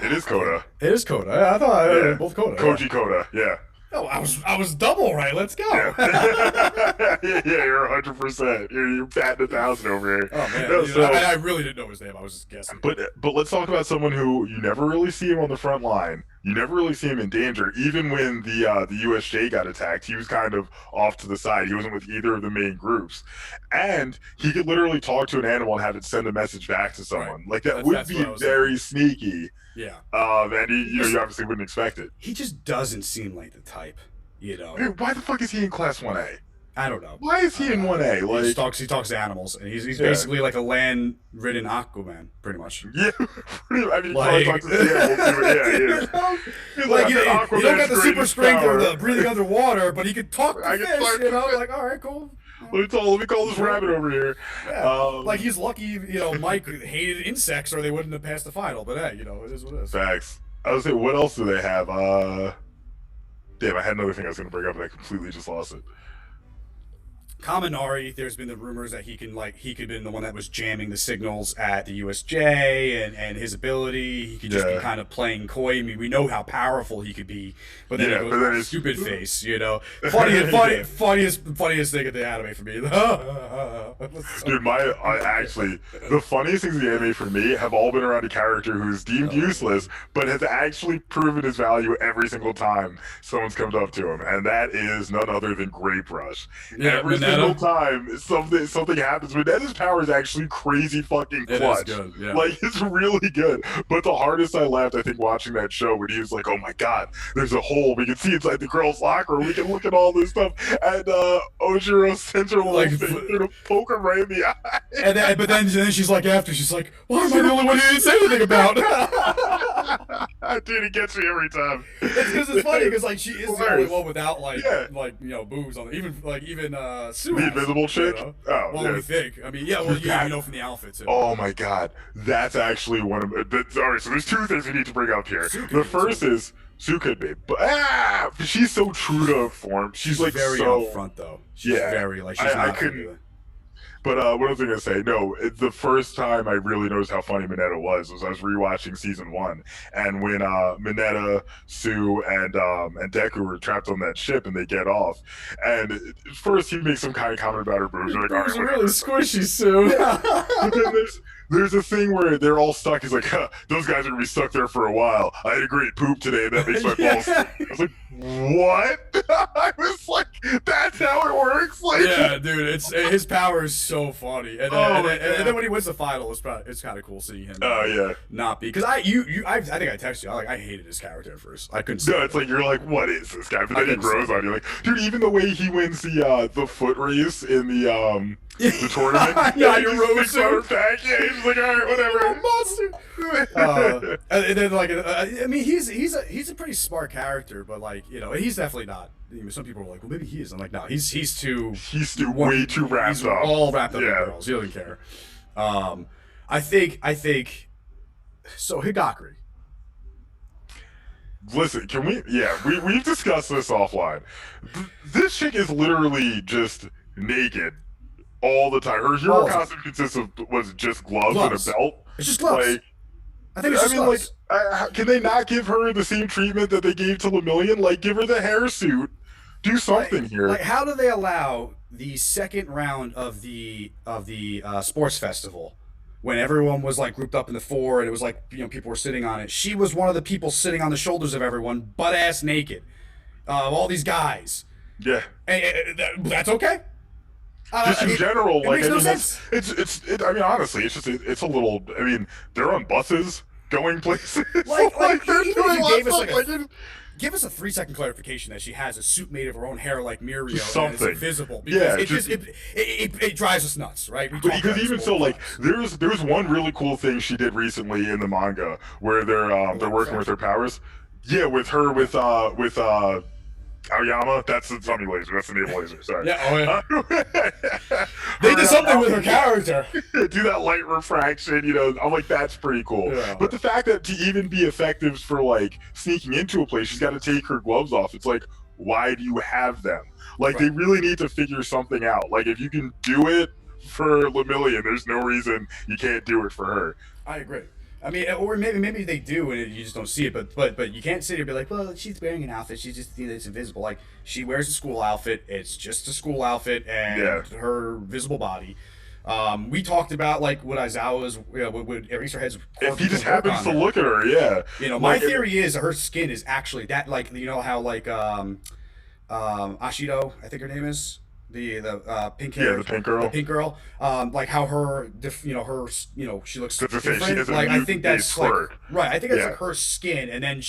It is Koda. It is Koda. I thought Yeah. they were both Koda. Koji Koda. Yeah. Oh, I was double right. Let's go. Yeah, you're 100%. You're batting 1,000 over here. Oh man, No, so- I really didn't know his name. I was just guessing. But let's talk about someone who you never really see him on the front line. You never really see him in danger. Even when the USJ got attacked, he was kind of off to the side. He wasn't with either of the main groups, and he could literally talk to an animal and have it send a message back to someone. Right. Like that That's- would that's be what I was very sneaky. Yeah, And you obviously wouldn't expect it. he just doesn't seem like the type. Dude, why the fuck is he in Class 1A? I don't know. Why is he in 1A? He Like, talks to animals, and he's Yeah. basically like a land-ridden Aquaman, pretty much. yeah, I mean, Like- probably talk to the animal too. Yeah, he is. He's Like you "I've got don't got the Aquaman's super greatest strength or power. the breathing underwater, but he could talk to I can fish. talk to fish. Like all right, cool. Let me call this rabbit over here. Yeah. Um, Like he's lucky, Mike hated insects or they wouldn't have passed the final. But hey, it is what it is. Facts. I was saying, what else do they have? Damn, I had another thing I was going to bring up and I completely just lost it. Kaminari, there's been the rumors that he could have been the one that was jamming the signals at the USJ, and his ability, he could just be Yeah. kind of playing coy. I mean, we know how powerful he could be, but then Yeah, he goes, but then it's- stupid face, funniest thing at the anime for me. Dude, actually, the funniest things in the anime for me have all been around a character who's deemed useless, but has actually proven his value every single time someone's come up to him, and that is none other than Grape Rush. Yeah, Every Mineta. single time something happens, Mineta's power is actually crazy fucking It is clutch. good, yeah. Like, it's really good. But the hardest I laughed, I think, watching that show when he was like, oh my god, there's a hole. We can see inside the girls' locker. We can look at all this stuff. And Ojiro sends her a little Like, finger to poke him right in the eye. but then she's like, why am I the only one he didn't say anything about? Dude, he gets me every time. It's because it's funny because like she is the only Hilarious. one without Yeah. boobs on it. Even Sue The has, invisible chick? Oh, well, yeah. we think. I mean, yeah, well, That- you know from the outfits. Oh my god, that's actually one of alright, so there's two things we need to bring up here. Sue could The be, first too. is Sue could be, but she's so true to form. She's like very so upfront though. She's Yeah. very like I she's not couldn't- gonna- But what was I gonna say? No, the first time I really noticed how funny Mineta was I was rewatching season one, and when Mineta, Sue, and Deku were trapped on that ship and they get off, and first he makes some kind of comment about her boobs. You're like, all right, Boobs are whatever. really squishy, Sue. But then there's a thing where they're all stuck. He's like, huh, those guys are gonna be stuck there for a while. I had a great poop today, and that makes my balls. Yeah. I was like, what? I was like, that's how it works. Like, Yeah, dude, his power is so funny, and then when he wins the final, it's kind of cool seeing him. Oh yeah. Not be because I think I texted you. I hated his character at first. I couldn't. No, it's like you're like, what is this guy? But then he couldn't grows on you. Like, dude, even the way he wins the foot race in the tournament. Yeah, he your just road sticks on her suit. back. Yeah, he's like, all right, whatever. Monster. And then like, I mean, he's a pretty smart character, but like, you know, he's definitely not. You know, some people are like, well, maybe he is. I'm like, no, he's too. He's too way too wrapped He's up. all wrapped up in Yeah. girls. He doesn't care. I think. So Higakuri. Listen, can we? Yeah, we've discussed this offline. This chick is literally just naked all the time. Her hero All the time. costume consists of was just gloves Gloves. and a belt. It's just gloves. Like, I think it's I just mean, gloves. can they not give her the same treatment that they gave to Lemillion? Like, give her the hair suit. Do something here. Like, how do they allow the second round of the sports festival, when everyone was like grouped up in the four and it was like, you know, people were sitting on it? She was one of the people sitting on the shoulders of everyone, butt ass naked, all these guys. Yeah. That's okay. Just in general, it like makes I no mean, sense. I mean, honestly, it's a little. I mean, they're on buses going places. Like they're even doing if you gave lots us of, like like, give us a 3-second clarification that she has a suit made of her own hair like Mirio and it's something. invisible, because Yeah, it drives us nuts, right? We talk about because this even all so, the like time. there's one really cool thing she did recently in the manga where they're working with her powers. Yeah, with her with Aoyama, that's the Sunny Laser. That's the naval laser. Sorry. Yeah, oh yeah. They They did something with her character. do that light refraction, you know. I'm like, that's pretty cool. Yeah. But the fact that to even be effective for like sneaking into a place, she's got to take her gloves off. It's like, why do you have them? Like, they really need to figure something out. Like, if you can do it for Lemillion, there's no reason you can't do it for her. I agree. I mean, or maybe they do and you just don't see it. But you can't sit here and be like, well, she's wearing an outfit. She's just, you know, it's invisible. Like, she wears a school outfit. It's just a school outfit and her visible body. We talked about like what Aizawa's would erase her head's. If he just happens to look at her, yeah. You know, my theory is her skin is actually that, like, you know how like Ashido, I think her name is. The pink hair, the pink girl. the pink girl, like how her, she looks That's to say, different. she has a like I mutant think that's base like quirk. right. I think that's Yeah. like her skin, and then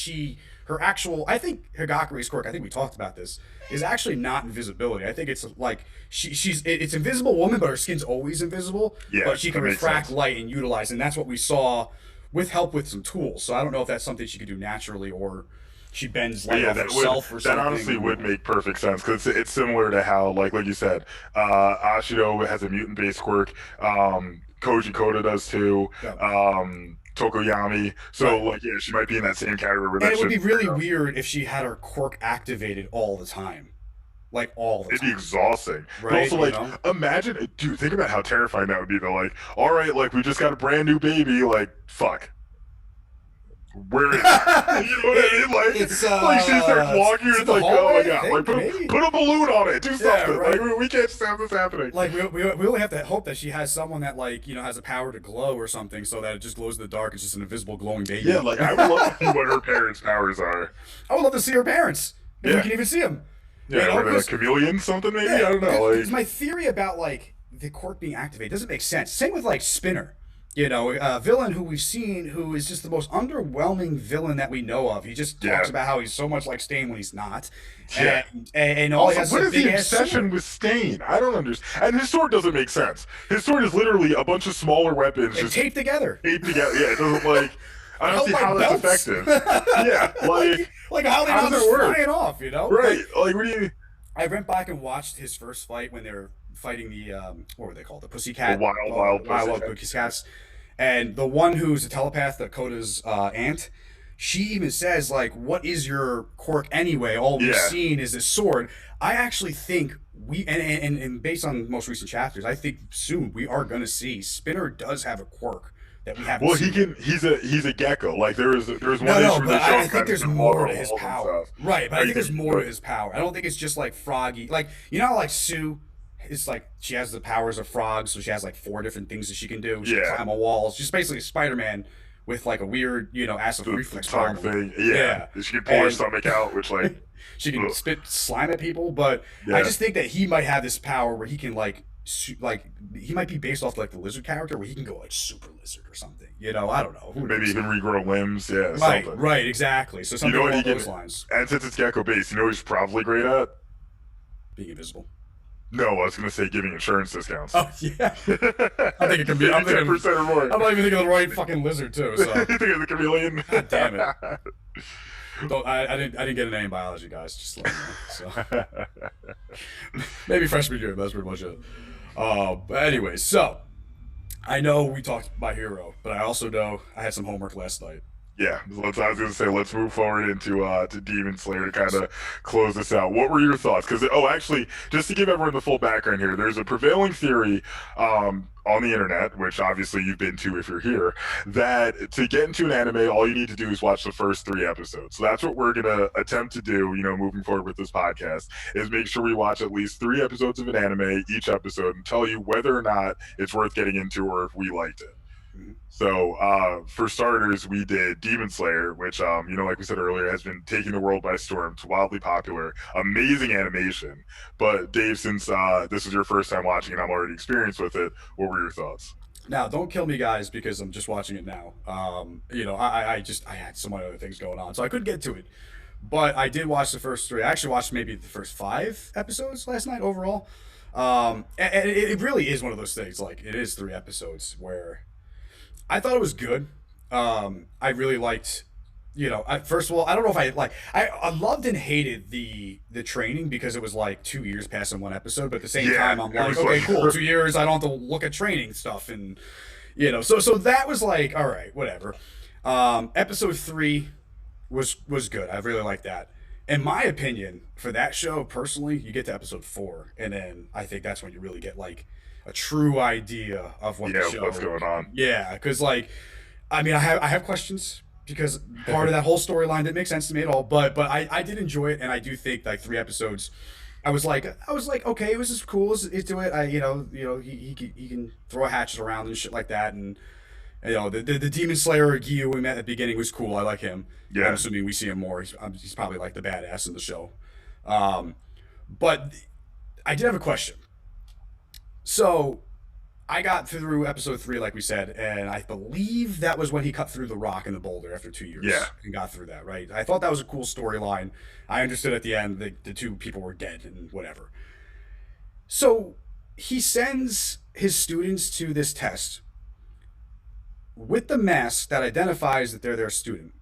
her actual. I think Higakuri's quirk. I think we talked about this. Is actually not invisibility. I think it's like it's invisible woman, but her skin's always invisible. Yeah, but she can that makes refract sense. light and utilize, and that's what we saw with help with some tools. So I don't know if that's something she could do naturally or she bends light off herself or something. That honestly would make perfect sense because it's similar to how, like you said, Ashido has a mutant-based quirk. Koji Koda does too. Yeah. Tokoyami. So, Right. like, yeah, she might be in that same category. Where And that it would be shit- really weird if she had her quirk activated all the time. Like, all the It'd be time. exhausting. But Right, also, you like, know? imagine, dude, think about how terrifying that would be, though. Like, all right, like, we just got a brand new baby. Like, fuck. Where is it? You know what I mean? Like, It's, like she starts walking, it's it's the like, oh my hallway, I god, think, like maybe. put a balloon on it, do something. right. Like, we can't just have this happening. Like, we only have to hope that she has someone that, like, you know, has the power to glow or something so that it just glows in the dark. It's just an invisible glowing baby. Yeah, like, I would love to see what her parents' powers are. I would love to see her parents. If Yeah. we can even see them. Yeah, You know, were they like 'cause- chameleon something maybe? Yeah, I don't know. because Like, my theory about like the quirk being activated doesn't make sense. Same with like Spinner, you know, a villain who we've seen who is just the most underwhelming villain that we know of. He just talks about how he's so much like Stain when he's not. Yeah. And all he also, has what is a is the big ass obsession sword. with Stain? I don't understand. And his sword doesn't make sense. His sword is literally a bunch of smaller weapons And just taped together. taped together. Yeah, it doesn't like. I don't Held see by how that's belts. effective. Yeah, like Like how they how not does just it work? flying off, you know? right. Like, what do you? I went back and watched his first fight when they were fighting the what were they called? The Pussycat. The wild Wild Pussycat. Pussycats. And the one who's a telepath, Dakota's aunt, she even says like, "What is your quirk anyway? All we've Yeah. seen is this sword." I actually think and based on most recent chapters, I think soon we are going to see Spinner does have a quirk that we haven't Well, seen he yet. can. He's a gecko. Like there was No, one no, issue but that showed I him think kind of there's doing more water to his holes and power. stuff. Right, but Oh, I you think there's think? more to his power. I don't think it's just like Froggy. Like, you know how like Sue is like she has the powers of frogs, so she has like 4 different things that she can do. She can Yeah, climb a wall. She's basically Spider-Man with like a weird, acid the reflux tongue problem. thing. Yeah, Yeah. she can pull her And stomach out, which like, she can ugh. spit slime at people, but I Yeah. just think that he might have this power where he can like he might be based off like the lizard character where he can go like super lizard or something. I don't know. Who Maybe he knows? can regrow limbs. Yeah, Right, something. right, exactly. So You know something what he along can? those lines. And since it's gecko based, you know what he's probably great at? Being invisible. No, I was gonna say giving insurance discounts. Oh yeah. I think it could be. Maybe I'm thinking. 10% or more. I'm not even thinking of the right fucking lizard too. So You think it's a chameleon? God damn it. I didn't get an A in biology, guys. Just let me know. So maybe freshman year. That's pretty much it. But anyway, so I know we talked My Hero, but I also know I had some homework last night. Yeah, I was gonna say let's move forward into to Demon Slayer to kind of close this out. What were your thoughts? Because actually, just to give everyone the full background here, there's a prevailing theory on the internet, which obviously you've been to if you're here, that to get into an anime, all you need to do is watch the first 3 episodes. So that's what we're gonna attempt to do. Moving forward with this podcast, is make sure we watch at least 3 episodes of an anime each episode and tell you whether or not it's worth getting into or if we liked it. Mhm. So, for starters, we did Demon Slayer, which, like we said earlier, has been taking the world by storm. It's wildly popular, amazing animation. But Dave, since this is your first time watching and I'm already experienced with it, what were your thoughts? Now, don't kill me, guys, because I'm just watching it now. I had so many other things going on, so I couldn't get to it. But I did watch the first 3. I actually watched maybe the first 5 episodes last night overall. And it really is one of those things. Like, it is 3 episodes where I thought it was good. I really liked, first of all, I don't know if I loved and hated the training because it was like 2 years passing one episode, but at the same Yeah, time, I'm it like, was okay, like cool, 2 years, I don't have to look at training stuff, and so that was like, all right, whatever. Episode 3 was good. I really liked that. In my opinion, for that show, personally, you get to episode 4, and then I think that's when you really get like a true idea of what the Yeah, show. what's going on? Yeah, because like, I mean, I have questions because part of that whole storyline didn't make sense to me at all. But I did enjoy it, and I do think like 3 episodes. I was like, okay, it was just cool. Let's do it. He can throw hatchets around and shit like that, and the Demon Slayer Gyu we met at the beginning was cool. I like him. I'm Yeah, assuming we see him more. He's probably like the badass in the show. Um, but I did have a question. So I got through episode 3, like we said, and I believe that was when he cut through the rock and the boulder after 2 years yeah, and got through that, right? I thought that was a cool storyline. I understood at the end that the 2 people were dead and whatever. So he sends his students to this test with the mask that identifies that they're their student,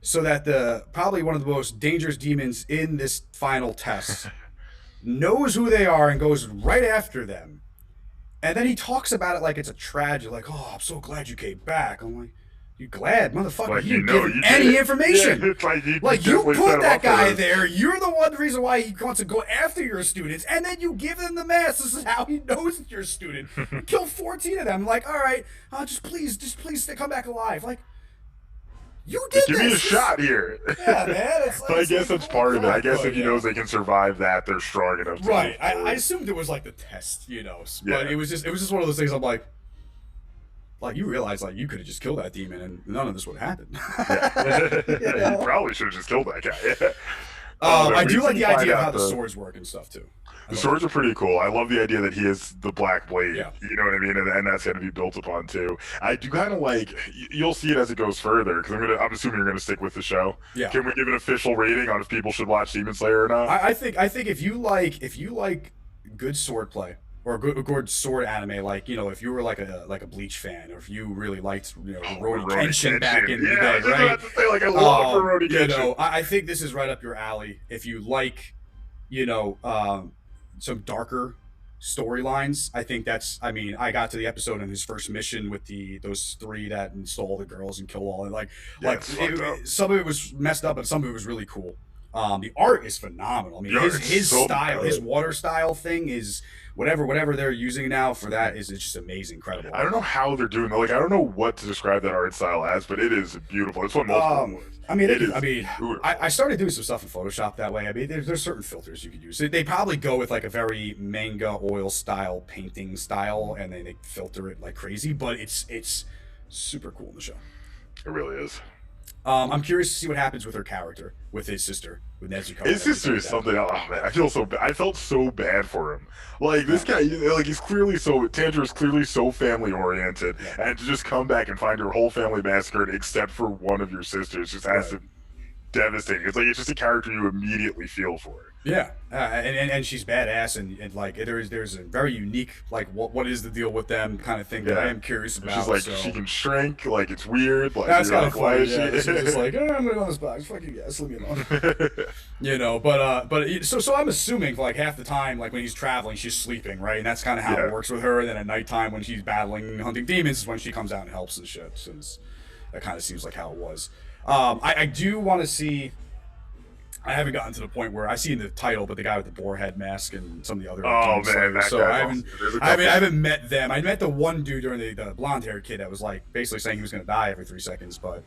so that the probably one of the most dangerous demons in this final test knows who they are and goes right after them. And then he talks about it like it's a tragedy, like, "Oh, I'm so glad you came back." I'm like, "You glad, motherfucker? like You didn't give him you any did. information. Yeah, it's like you Like, you definitely set put him that up for guy this. there. You're the one reason why he wants to go after your students, and then you give him the mask. This is how he knows it's your student. Kill 14 of them. Like, all right, just please come back alive. Like, you did Give me a this. shot here. Yeah, man. It's like, But I guess that's part of it. I guess if he yeah. knows they can survive that, they're strong enough to Right. move I forward. assumed it was like the test, but Yeah. it was just one of those things. I'm like you realize like you could have just killed that demon and none of this would happen. Yeah. You You know? probably should have just killed that guy. I we do like can the find idea of out how the swords work and stuff too. The swords are pretty cool. I love the idea that he is the Black Blade. Yeah. You know what I mean? And that's going to be built upon too. I do kind of like. You'll see it as it goes further because I'm assuming you're going to stick with the show. Yeah. Can we give an official rating on if people should watch Demon Slayer or not? I think if you like good sword play or good sword anime, like if you were like a Bleach fan or if you really liked Rurouni Kenshin back in the yeah, I day, was just right? about to say like I love Rurouni Kenshin. I think this is right up your alley. If you like, some darker storylines. I think that's. I mean, I got to the episode in his first mission with those three that install the girls and kill all, and Yeah, it's fucked up. some of it was messed up, but some of it was really cool. The art is phenomenal. I mean, Yeah, his it's so style, good. his water style thing is whatever they're using now for that is it's just amazing, incredible. I don't know how they're doing. Like, I don't know what to describe that art style as, but it is beautiful. It's what multiple words. I mean, It is I mean, beautiful. I started doing some stuff in Photoshop that way. I mean, there's certain filters you could use. They probably go with like a very manga oil style painting style, and then they filter it like crazy. But it's super cool in the show. It really is. I'm curious to see what happens with her character, with his sister, with Nezuko. His sister is something else. Oh, man, I feel so bad. I felt so bad for him. Like, this guy, like, he's clearly so, Tanjiro is clearly so family oriented, and to just come back and find your whole family massacred except for one of your sisters just has to be devastating. It's like, it's just a character you immediately feel for. Yeah, and she's badass, and like there's a very unique like what is the deal with them kind of thing that I am curious about. She's like so. she can shrink, like it's weird. Like That's kind like, of funny. she? Yeah, she's just like, I'm gonna go on this box. Fuck you guys, leave me alone. You know, but so I'm assuming for like half the time, like when he's traveling, she's sleeping, right? And that's kind of how it works with her. And then at nighttime, when she's battling hunting demons, is when she comes out and helps and shit. Since that kind of seems like how it was. I do want to see. I haven't gotten to the point where I see in the title, but the guy with the boar head mask and some of the other. Oh man, that so guy I haven't met them. I met the one dude during the blonde haired kid that was like basically saying he was going to die every 3 seconds, but.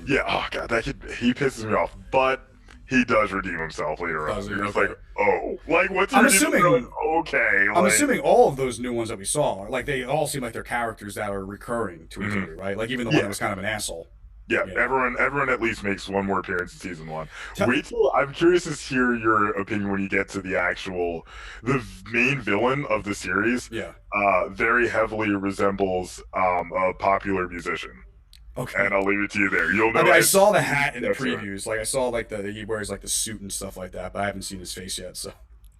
Yeah. Oh god, that kid, he pisses me off, but he does redeem himself later on. You're just like, oh, like what's I'm your assuming. like, okay. I'm like, assuming all of those new ones that we saw, like they all seem like they're characters that are recurring to a degree, right? Like even the one that was kind of an asshole. Yeah, everyone at least makes one more appearance in season 1. Wait till I'm curious to hear your opinion when you get to the main villain of the series. Yeah. Very heavily resembles a popular musician. Okay. And I'll leave it to you there. You'll know. I mean, I saw the hat in the previews. Like I saw like he wears like the suit and stuff like that, but I haven't seen his face yet. So.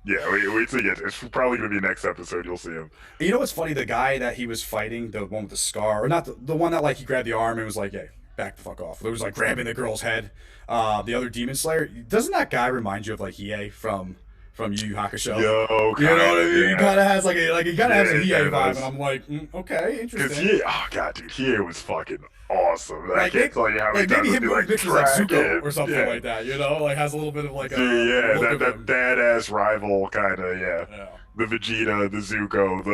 Yeah, wait till you get. It's probably gonna be next episode. You'll see him. You know what's funny? The guy that he was fighting, the one with the scar, or not the one that like he grabbed the arm and was like, "Hey, back the fuck off." It was like grabbing the girl's head. The other demon slayer. Doesn't that guy remind you of like Hiei from Yu Yu Hakusho? Yo, you know what I mean? yeah. He kind of has like he kind of has a Hiei vibe, does. and I'm like, okay, interesting. Because oh god, dude, Hiei was fucking awesome. I Like, can't tell you how many like maybe times him I'd be doing like, pictures like Zuko "Dragon." or something like that, you know? Like has a little bit of like a Yeah, look that of him. badass rival kind of Yeah. The Vegeta, the Zuko,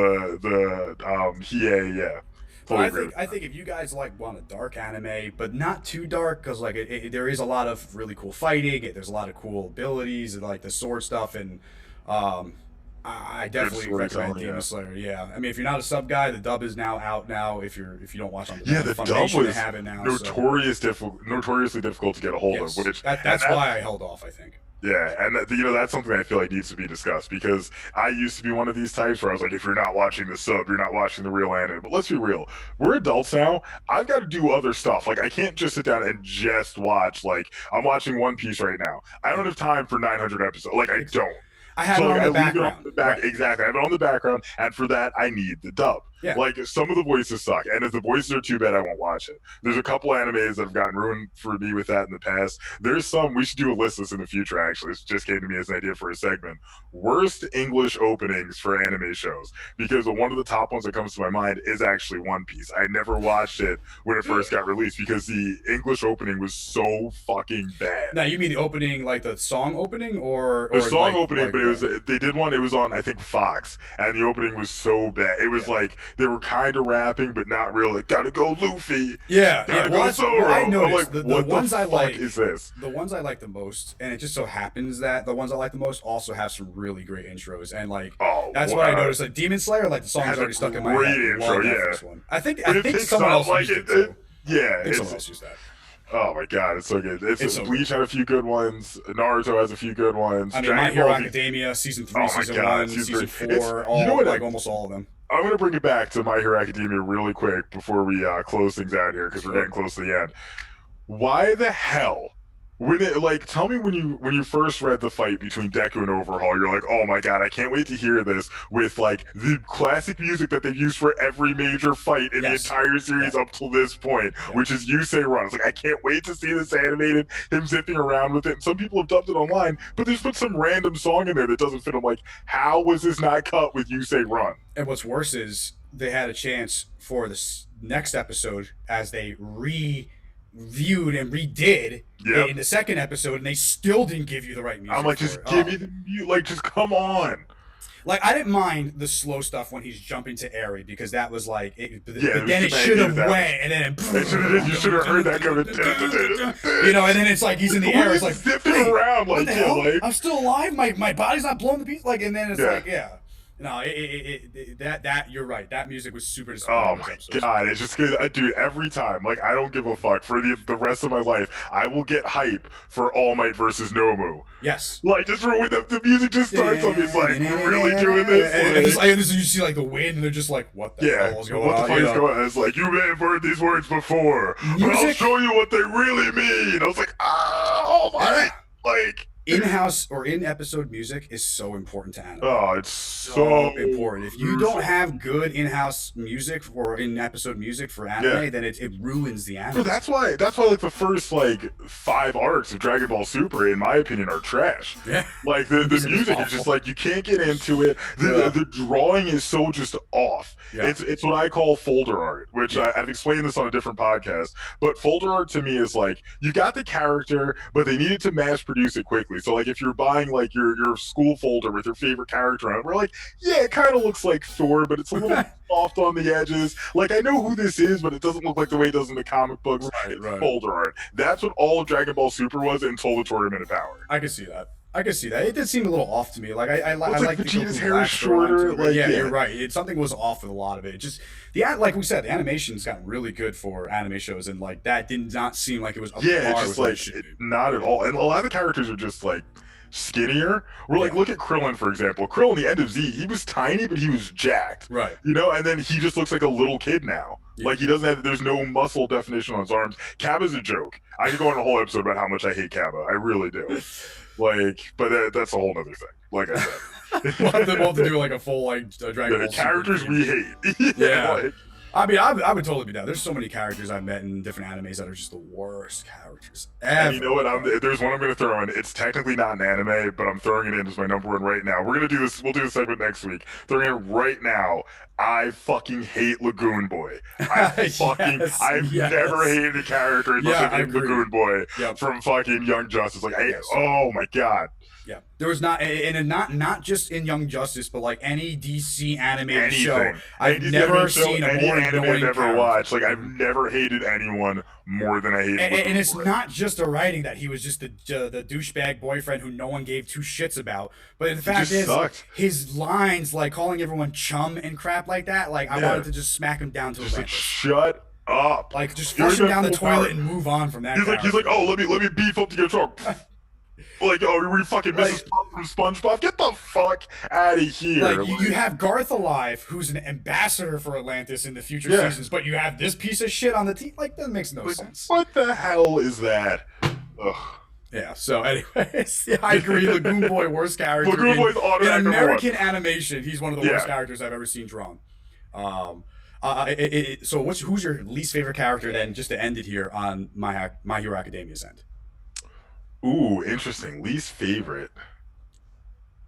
the Hiei, yeah. But I think if you guys like want a dark anime, but not too dark, because like there is a lot of really cool fighting. There's a lot of cool abilities and like the sword stuff, and I definitely recommend Demon Slayer. Yeah, I mean if you're not a sub guy, the dub is now out now. If you don't watch on the dub Funimation, was they have it now. notoriously difficult to get a hold of. Which that's why I held off. I think. Yeah, and that's something I feel like needs to be discussed because I used to be one of these types where I was like, if you're not watching the sub, you're not watching the real anime. But let's be real, we're adults now. I've got to do other stuff. Like I can't just sit down and just watch. Like I'm watching One Piece right now. I don't have time for 900 episodes. Like I don't. I have it on the background. Exactly. I have it on the background, and for that, I need the dub. Yeah. Like some of the voices suck, and if the voices are too bad, I won't watch it. There's a couple animes that have gotten ruined for me with that in the past. There's some we should do a list this in the future. Actually, it just came to me as an idea for a segment. Worst English openings for anime shows, because one of the top ones that comes to my mind is actually One Piece. I never watched it when it first got released because the English opening was so fucking bad. Now you mean the opening, like the song opening, or the song opening? But it was they did one. It was on I think Fox, and the opening was so bad. It was like they were kind of rapping, but not really. Like, gotta go Luffy. Yeah, gotta well, go Zoro. I noticed like, the ones I like is this? The ones I like the most, and it just so happens that the ones I like the most also have some really great intros, and like that's what I noticed. Like Demon Slayer, like the song is already stuck in my head. Great intro, yeah. First one. I think someone else used it too. Yeah, I think someone else used that. Oh my god, it's so good. It's Bleach had a few good ones. Naruto has a few good ones. I mean, My Hero Academia, season 3, season 1, season 4, almost all of them. I'm going to bring it back to My Hero Academia really quick before we close things out here because we're getting close to the end. Why the hell When it like, tell me when you first read the fight between Deku and Overhaul, you're like, oh my god, I can't wait to hear this with like the classic music that they've used for every major fight in the Yes. entire series Yeah. up till this point, Yeah. which is Yusei Run. It's like I can't wait to see this animated, him zipping around with it. And some people have dubbed it online, but they just put some random song in there that doesn't fit. I'm like, how was this not cut with Yusei Run? And what's worse is they had a chance for this next episode as they reviewed and redid Yep. it in the second episode, and they still didn't give you the right music. I'm like, for just it. give me the like, just come on. Like, I didn't mind the slow stuff when he's jumping to Eri because that was like, but Yeah, then it I should have hated that. went, and then You should have heard that coming. you know, and then it's like he's in the air. It's like, zipping wait, around what like, the yeah, hell? like I'm still alive. My body's not blown to pieces. Like, and then it's Yeah. like, yeah. No, that you're right. That music was super oh disappointing. my god, it's just good, dude. Every time, like, I don't give a fuck for the rest of my life. I will get hype for All Might versus Nomu. Yes. Like, just for when the music just starts up, it's like, we're really doing this. And you see like the wind, and they're just like, what the Yeah, hell is going what the on? fuck You is know? going on? It's like, you may have heard these words before, but I'll Music? show you what they really mean. I was like, All Might, like. In-house or in-episode music is so important to anime. Oh, it's so important. If you don't have good in-house music or in-episode music for anime, then it ruins the anime. So that's why like the first like 5 arcs of Dragon Ball Super, in my opinion, are trash. Yeah. Like the music is just like, you can't get into it. The drawing is so just off. Yeah. It's what I call folder art, which I've explained this on a different podcast. But folder art to me is like, you got the character, but they needed to mass produce it quickly. So like if you're buying like your school folder with your favorite character on it, we're like, yeah, it kind of looks like Thor, but it's a little soft on the edges. Like, I know who this is, but it doesn't look like the way it does in the comic books. It's folder art. That's what all of Dragon Ball Super was until the Tournament of Power. I can see that. It did seem a little off to me. Like I Well, like Vegeta's the hair is shorter. Like, yeah, you're right. Something was off with a lot of it. Just like we said, the animation's gotten really good for anime shows, and like that did not seem like it was up to Yeah, par it's just with what it like should be. not at all. And a lot of the characters are just like skinnier. We're like, look at Krillin, for example. Krillin, the end of Z, he was tiny, but he was jacked. Right. You know, and then he just looks like a little kid now. Yeah. Like, he doesn't have, there's no muscle definition on his arms. Cabba's a joke. I could go on a whole episode about how much I hate Cabba. I really do. Like, but that's a whole other thing. Like I said. we'll have to do like a full like Dragon Ball The characters Super we hate. Yeah. Like, I mean, I would totally be down. There's so many characters I've met in different animes that are just the worst characters ever. and you know what? There's one I'm going to throw in. It's technically not an anime, but I'm throwing it in as my number one right now. We're going to do this. We'll do this segment next week. Throwing it in right now. I fucking hate Lagoon Boy. I've never hated a character as much as I hate Lagoon Boy from fucking Young Justice. Like, oh my god. Yeah, there was not just in Young Justice, but like any DC animated show. I've never seen a more anime annoying I've ever character. watched. Like, I've never hated anyone more than I hate. And it's not just the writing that he was just the douchebag boyfriend who no one gave two shits about, but the fact is his lines, like calling everyone chum and crap like that. Like, I wanted to just smack him down to the like, shut up. Like, just flush him down the toilet and move on from that. He's like, oh, let me beef up to get strong. Like, oh, were you fucking Mrs. from SpongeBob? Get the fuck out of here. Like, you have Garth alive, who's an ambassador for Atlantis in the future seasons, but you have this piece of shit on the team. Like, that makes no sense. What the hell is that? Ugh. Yeah, so anyways, I agree. Lagoon Boy, worst character. Lagoon Boy's in American animation, he's one of the worst characters I've ever seen drawn. So who's your least favorite character then, just to end it here on My Hero Academia's end? Ooh, interesting. Least favorite.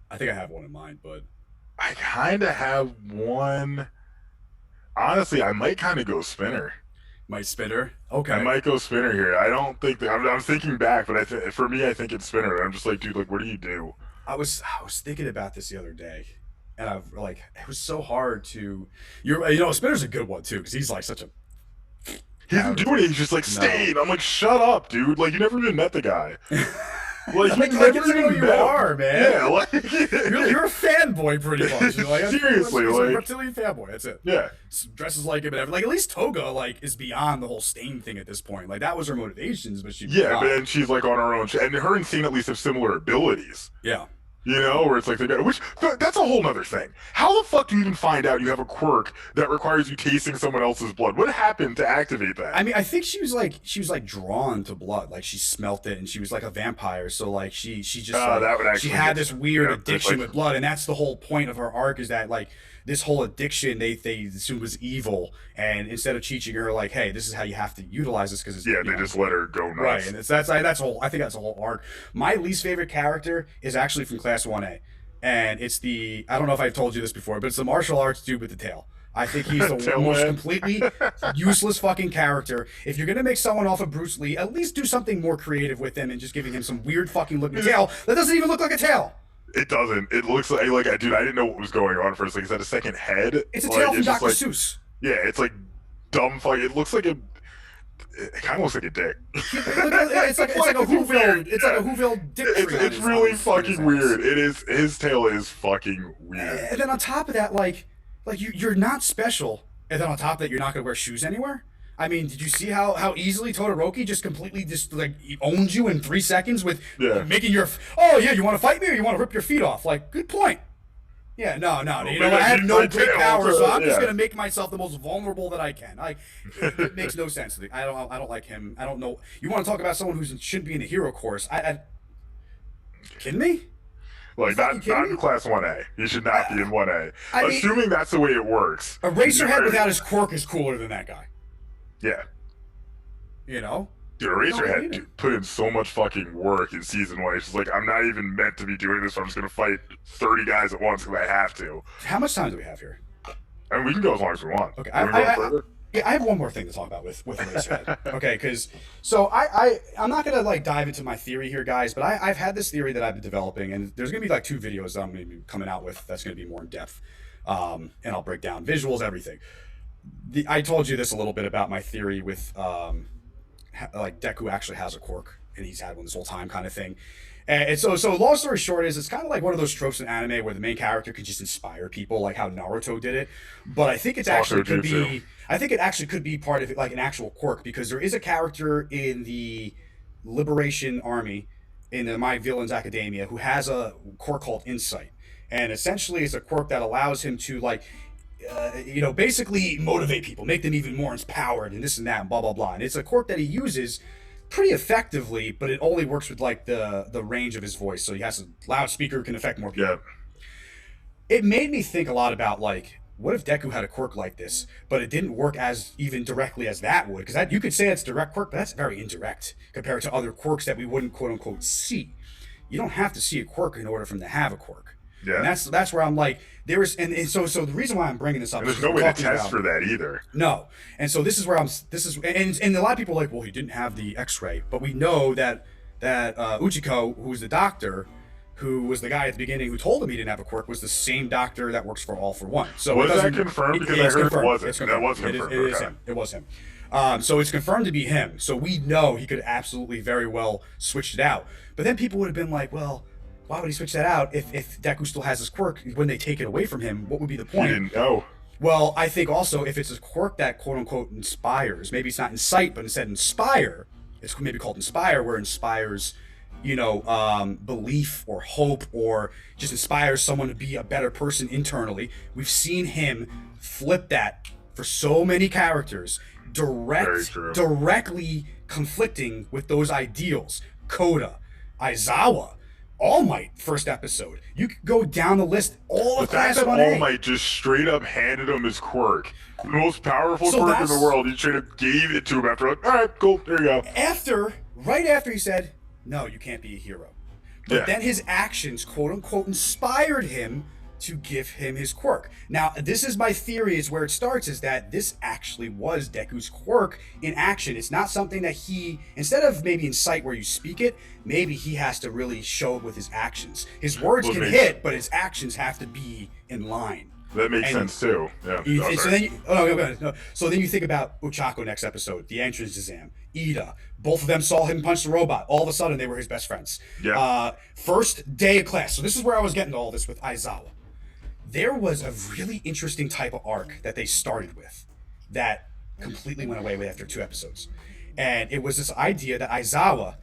I think I have one in mind, but I kind of have one. Honestly, I might kind of go Spinner. My Spinner? Okay. I might go Spinner here. I don't think that I'm thinking back, but for me, I think it's Spinner. I'm just like, dude, like, what do you do? I was thinking about this the other day, and I've like, it was so hard to. Spinner's a good one too, because he's like such a. He doesn't do it. He's just like, stayed. I'm like, shut up, dude. Like, you never even met the guy. Like, you never even know who you are, man. Yeah, like you're a fanboy, pretty much. Like, seriously, he's like a reptilian fanboy. That's it. Yeah, dresses like him and everything. Like, at least Toga is beyond the whole Stain thing at this point. Like, that was her motivations, but but then she's like on her own. And her and Stain at least have similar abilities. Yeah. You know, where it's like they got, that's a whole nother thing. How the fuck do you even find out you have a quirk that requires you tasting someone else's blood? What happened to activate that? I mean, I think she was like drawn to blood, like she smelt it, and she was like a vampire. So like she just like, that would she actually had get, this weird yeah, addiction like, with blood, and that's the whole point of her arc is that like this whole addiction they assumed was evil, and instead of teaching her like, hey, this is how you have to utilize this because it's yeah, they just let her go nuts. right, and that's a whole. I think that's a whole arc. My least favorite character is actually from Class 1A, and it's the I don't know if I've told you this before, but it's the martial arts dude with the tail. I think he's the most Tailwind. completely useless fucking character. If you're gonna make someone off of Bruce Lee, at least do something more creative with him and just giving him some weird fucking looking tail that doesn't even look like a tail. It doesn't. It looks like dude, I didn't know what was going on first. Like, is that a second head? It's a Like, tail from it's just Dr. like, Seuss. yeah, it's like dumb fuck. It looks like a. It kind of looks like a dick. It's like a Whoville. It's like a Whoville dick tree. It's really fucking weird. It is. His tail is fucking weird. And then on top of that, like you're not special. And then on top of that, you're not gonna wear shoes anywhere. I mean, did you see how easily Todoroki just completely just like he owns you in 3 seconds with Yeah. making your oh yeah, you want to fight me or you want to rip your feet off? Like, good point. Yeah, no, you know what? I have no great power, so I'm just gonna make myself the most vulnerable that I can. Like, it makes no sense to me. I don't like him. I don't know. You want to talk about someone who shouldn't be in the hero course? Kidding me? Like, not in Class 1A. He should not be in 1A. I mean, Assuming that's the way it works. Eraserhead without his quirk is cooler than that guy. Yeah. You know? Dude, Eraserhead put in so much fucking work in season 1. It's just like, I'm not even meant to be doing this, so I'm just gonna fight 30 guys at once because I have to. How much time do we have here? And we can go as long as we want. Okay, I have one more thing to talk about with Eraserhead. Okay, because so I'm not gonna like dive into my theory here, guys, but I've had this theory that I've been developing, and there's gonna be like 2 videos that I'm gonna be coming out with that's gonna be more in depth, and I'll break down visuals, everything. I told you this a little bit about my theory with like Deku actually has a quirk and he's had one this whole time kind of thing. And so long story short is it's kind of like one of those tropes in anime where the main character could just inspire people like how Naruto did it. But I think it actually could be part of it, like an actual quirk, because there is a character in the Liberation Army in the My Villains Academia who has a quirk called Insight. And essentially it's a quirk that allows him to like basically motivate people, make them even more empowered, and this and that, and blah blah blah. And it's a quirk that he uses pretty effectively, but it only works with like the range of his voice. So he has a loudspeaker, can affect more people. Yeah. It made me think a lot about like, what if Deku had a quirk like this, but it didn't work as even directly as that would? Because you could say it's direct quirk, but that's very indirect compared to other quirks that we wouldn't quote unquote see. You don't have to see a quirk in order for him to have a quirk. Yeah. And that's where I'm like, so the reason why I'm bringing this up And is there's no way to test for that either. No. And so this is and a lot of people are like, well, he didn't have the X-ray, but we know that Uchiko, who's the doctor, who was the guy at the beginning who told him he didn't have a quirk, was the same doctor that works for All for One. So was that confirmed? Because I heard it wasn't. That was confirmed. It is him. It was him. So it's confirmed to be him. So we know he could absolutely very well switch it out. But then people would have been like, well, why would he switch that out if Deku still has his quirk? When they take it away from him, what would be the point? He didn't know. Well, I think also if it's a quirk that quote unquote inspires, maybe it's not incite, but instead inspire, it's maybe called inspire, where it inspires, belief or hope, or just inspires someone to be a better person internally. We've seen him flip that for so many characters, directly conflicting with those ideals. Koda, Aizawa, All Might, first episode. You could go down the list. All of Class 1A. All Might just straight up handed him his quirk. The most powerful quirk in the world. He straight up gave it to him after, like, all right, cool, there you go. Right after he said, no, you can't be a hero. But then his actions, quote unquote, inspired him to give him his quirk. Now, this is my theory, is where it starts, is that this actually was Deku's quirk in action. It's not something that he, instead of maybe incite where you speak it, maybe he has to really show it with his actions. His words can hit, but his actions have to be in line. That makes sense too. Yeah. So then you think about Ochako next episode, the entrance exam, Ida. Both of them saw him punch the robot. All of a sudden, they were his best friends. Yeah. First day of class. So this is where I was getting to all this with Aizawa. There was a really interesting type of arc that they started with that completely went away after 2 episodes. And it was this idea that Aizawa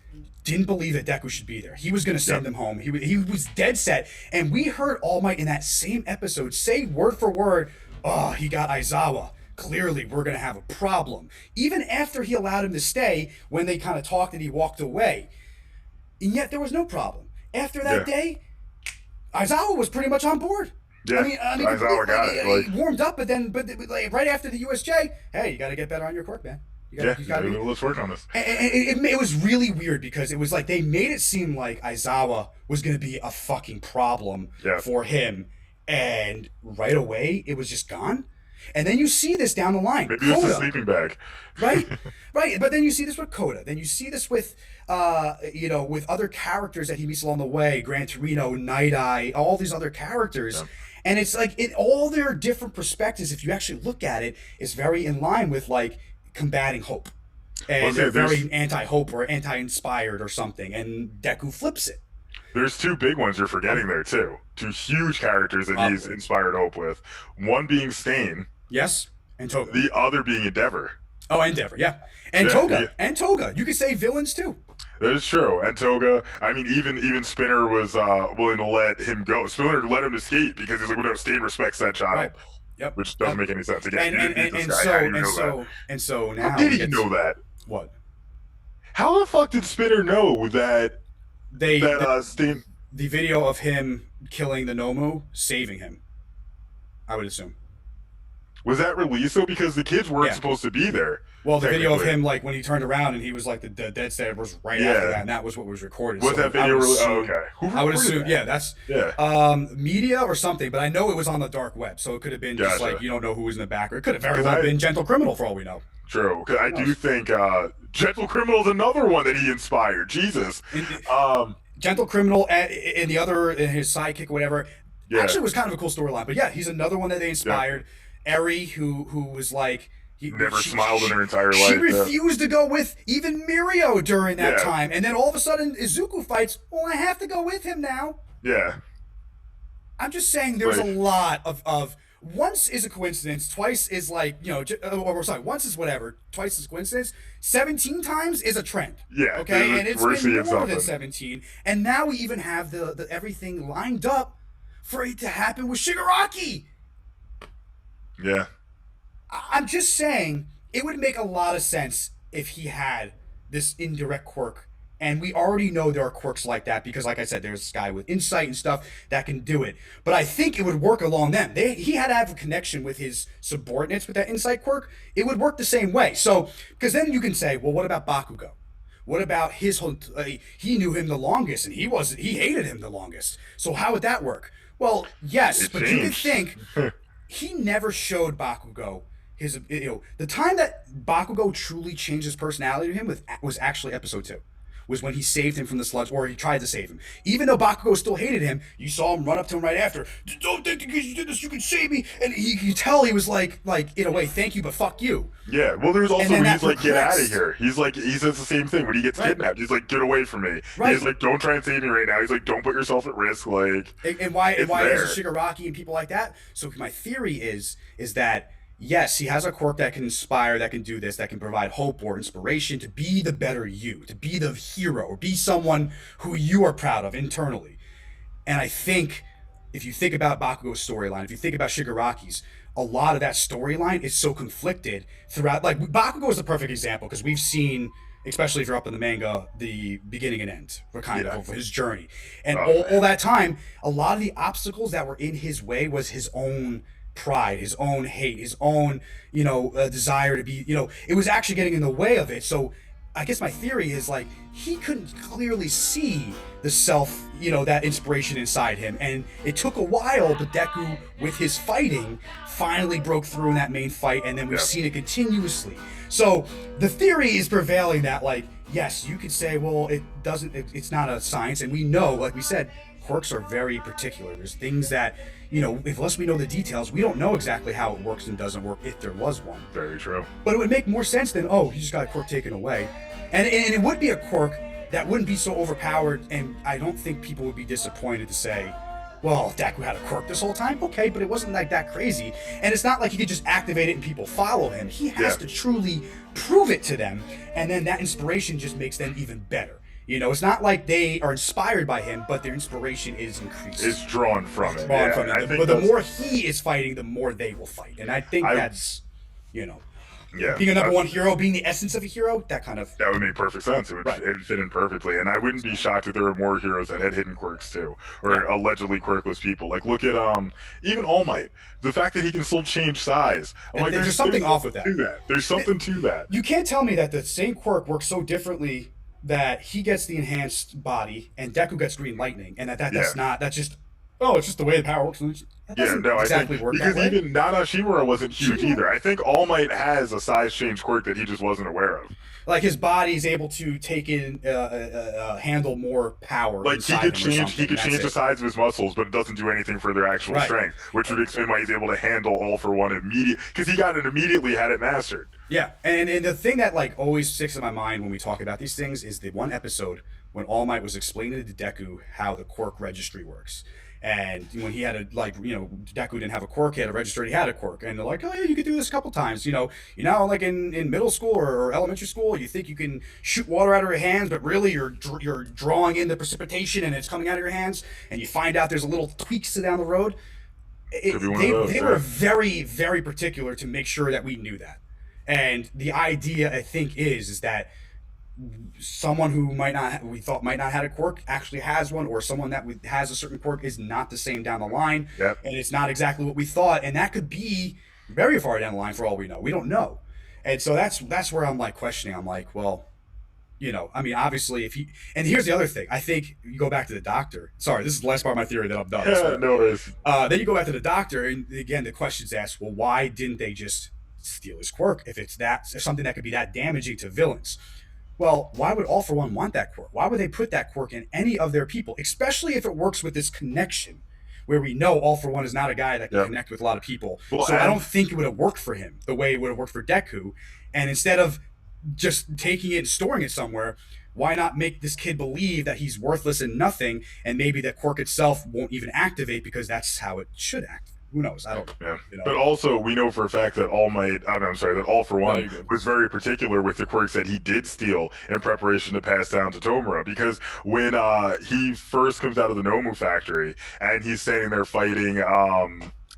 didn't believe that Deku should be there. He was going to send him home. He was dead set. And we heard All Might in that same episode say word for word, oh, he got Aizawa. Clearly, we're going to have a problem. Even after he allowed him to stay, when they kind of talked and he walked away. And yet there was no problem. After that day, Aizawa was pretty much on board. Yeah, I mean Aizawa got it. He warmed up, but like, right after the USJ, hey, you got to get better on your quirk, man. Let's work on this. And it was really weird because it was like they made it seem like Aizawa was going to be a fucking problem for him, and right away it was just gone. And then you see this down the line. Maybe it's a sleeping bag. Right. But then you see this with Koda. Then you see this with, with other characters that he meets along the way. Gran Torino, Night Eye, all these other characters. Yeah. And it's like, all their different perspectives, if you actually look at it, is very in line with, like, combating hope. And they're very anti-hope or anti-inspired or something. And Deku flips it. There's two big ones you're forgetting there, too. Two huge characters that he's inspired hope with. One being Stain. Yes, and Toga. The other being Endeavor. Oh, Endeavor, yeah. And Toga. Yeah. And Toga. You could say villains, too. That is true. And Toga, I mean, even Spinner was willing to let him go. Spinner let him escape because he's like, well, no, Stain respects that child. Right. Yep. Which doesn't make any sense. Again, and so now... How did he know that? What? How the fuck did Spinner know that... Stain... The video of him killing the Nomu, saving him, I would assume. Was that released though? Because the kids weren't supposed to be there. Well, the video of him, like when he turned around and he was like the dead state was right after that, and that was what was recorded. Was that video released? Oh, okay. I would assume, that's media or something, but I know it was on the dark web, so it could have been just like you don't know who was in the back, or it could have very well been Gentle Criminal for all we know. True, because I do think Gentle Criminal is another one that he inspired. Jesus. Gentle Criminal and the other, and his sidekick, whatever. Actually, was kind of a cool storyline. But yeah, he's another one that they inspired. Eri, who was like never smiled in her entire life. She refused to go with even Mirio during that time, and then all of a sudden Izuku fights. Well, I have to go with him now. Yeah. I'm just saying, there's a lot of. Once is a coincidence, twice is like, once is whatever, twice is coincidence, 17 times is a trend. Yeah. Okay, and it's been more than 17. And now we even have the everything lined up for it to happen with Shigaraki. Yeah. I'm just saying, it would make a lot of sense if he had this indirect quirk. And we already know there are quirks like that because, like I said, there's this guy with insight and stuff that can do it. But I think it would work along them. He had to have a connection with his subordinates with that insight quirk. It would work the same way. So, because then you can say, well, what about Bakugo? What about his whole... he knew him the longest, and he hated him the longest. So how would that work? Well, yes, but you could think he never showed Bakugo his... the time that Bakugo truly changed his personality to him was actually episode 2. Was when he saved him from the sludge, or he tried to save him. Even though Bakugo still hated him, you saw him run up to him right after. Don't think because you did this, you can save me. And you tell he was like in a way, thank you, but fuck you. Yeah. Well, there's also when he's like, get out of here. He says the same thing when he gets kidnapped. He's like, get away from me. Right. He's like, don't try and save me right now. He's like, don't put yourself at risk. Like, and why is it Shigaraki and people like that? So my theory is that. Yes, he has a quirk that can inspire, that can do this, that can provide hope or inspiration to be the better you, to be the hero, or be someone who you are proud of internally. And I think, if you think about Bakugo's storyline, if you think about Shigaraki's, a lot of that storyline is so conflicted throughout. Like, Bakugo is the perfect example, because we've seen, especially if you're up in the manga, the beginning and end, of his journey. And all that time, a lot of the obstacles that were in his way was his own pride, his own hate, his own, desire to be, it was actually getting in the way of it. So I guess my theory is like, he couldn't clearly see the self, that inspiration inside him. And it took a while, but Deku, with his fighting, finally broke through in that main fight. And then we've seen it continuously. So the theory is prevailing that, like, yes, you could say, well, it's not a science. And we know, like we said, quirks are very particular. There's things that, unless we know the details, we don't know exactly how it works and doesn't work if there was one. Very true. But it would make more sense than, he just got a quirk taken away. And it would be a quirk that wouldn't be so overpowered, and I don't think people would be disappointed to say, well, Deku had a quirk this whole time? Okay, but it wasn't like that crazy. And it's not like he could just activate it and people follow him. He has to truly prove it to them, and then that inspiration just makes them even better. It's not like they are inspired by him, but their inspiration is increased. It's drawn from it. Drawn Yeah, from I it. think But the more he is fighting, the more they will fight. And I think I that's, you know, yeah. being a number one hero, being the essence of a hero, that kind of. That would make perfect sense. Right. It would fit in perfectly, and I wouldn't be shocked if there were more heroes that had hidden quirks too, or allegedly quirkless people. Like look at even All Might. The fact that he can still change size. I'm like, There's something off with that. To that. There's something to that. You can't tell me that the same quirk works so differently that he gets the enhanced body and Deku gets green lightning, and that's just it's just the way the power works. That doesn't exactly work because that way. even Nana Shimura wasn't huge either. I think All Might has a size change quirk that he just wasn't aware of. Like his body is able to take in, handle more power. Like he could change the it. size of his muscles, but it doesn't do anything for their actual strength, which would explain why he's able to handle All for One immediately, because he got it immediately, had it mastered. Yeah, and the thing that like always sticks in my mind when we talk about these things is the one episode when All Might was explaining to Deku how the quirk registry works. And when he had Deku didn't have a quirk, he had a register, he had a quirk. And they're like, oh, yeah, you could do this a couple times. Like in middle school or elementary school, you think you can shoot water out of your hands, but really you're drawing in the precipitation and it's coming out of your hands. And you find out there's a little tweaks down the road. They were very, very particular to make sure that we knew that. And the idea, I think, is that someone who we thought might not have a quirk actually has one, or someone that has a certain quirk is not the same down the line, and it's not exactly what we thought, and that could be very far down the line for all we know. We don't know, and so that's where I'm like questioning. I'm like, well, I mean, obviously, and here's the other thing. I think you go back to the doctor. Sorry, this is the last part of my theory that I'm done. Yeah, no worries. Then you go back to the doctor, and again, the question's asked, well, why didn't they just steal his quirk if it's something that could be that damaging to villains? Well, why would All for One want that quirk? Why would they put that quirk in any of their people, especially if it works with this connection, where we know All for One is not a guy that can connect with a lot of people. Well, so I don't think it would have worked for him the way it would have worked for Deku. And instead of just taking it and storing it somewhere, why not make this kid believe that he's worthless and nothing, and maybe that quirk itself won't even activate because that's how it should act. Who knows? I don't. Yeah. But also, we know for a fact that that All for One was very particular with the quirks that he did steal in preparation to pass down to Tomura. Because when he first comes out of the Nomu factory and he's standing there fighting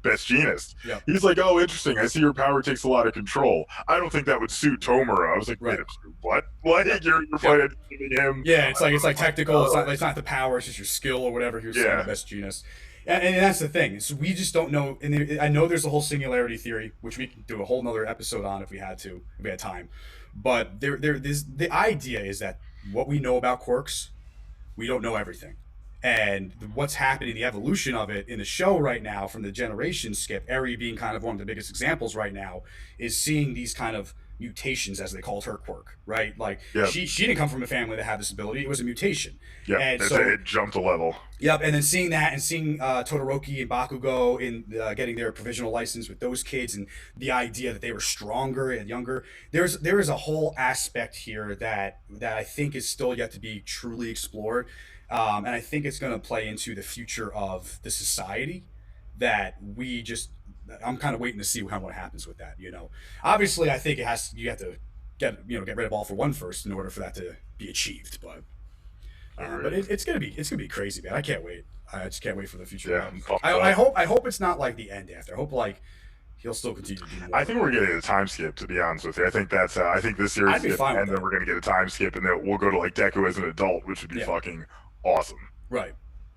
Best Jeanist, he's like, "Oh, interesting. I see your power takes a lot of control. I don't think that would suit Tomura." I was like, "Wait, what? Like you're fighting him?" Yeah, it's like technical. It's not the power. It's just your skill or whatever. He was saying Best Jeanist. And that's the thing. So we just don't know. And I know there's a whole singularity theory, which we can do a whole nother episode on if we had time. But the idea is that what we know about quirks, we don't know everything. And what's happening, the evolution of it in the show right now, from the generation skip, Eri being kind of one of the biggest examples right now, is seeing these kind of mutations, as they called her quirk, right? Like she didn't come from a family that had this ability; it was a mutation. Yeah, and so it jumped a level. Yep, and then seeing that and seeing Todoroki and Bakugo in getting their provisional license with those kids, and the idea that they were stronger and younger. There is a whole aspect here that I think is still yet to be truly explored, and I think it's going to play into the future of the society that we just. I'm kind of waiting to see what happens with that. Obviously, I think you have to get rid of All for One first in order for that to be achieved. But it's gonna be crazy, man. I can't wait. I just can't wait for the future. Yeah, I hope it's not like the end after. I hope like he'll still continue to do more. I think we're getting a time skip, to be honest with you. I think that's I think this series is gonna end, and then we're gonna get a time skip, and then we'll go to like Deku as an adult, which would be fucking awesome. Right.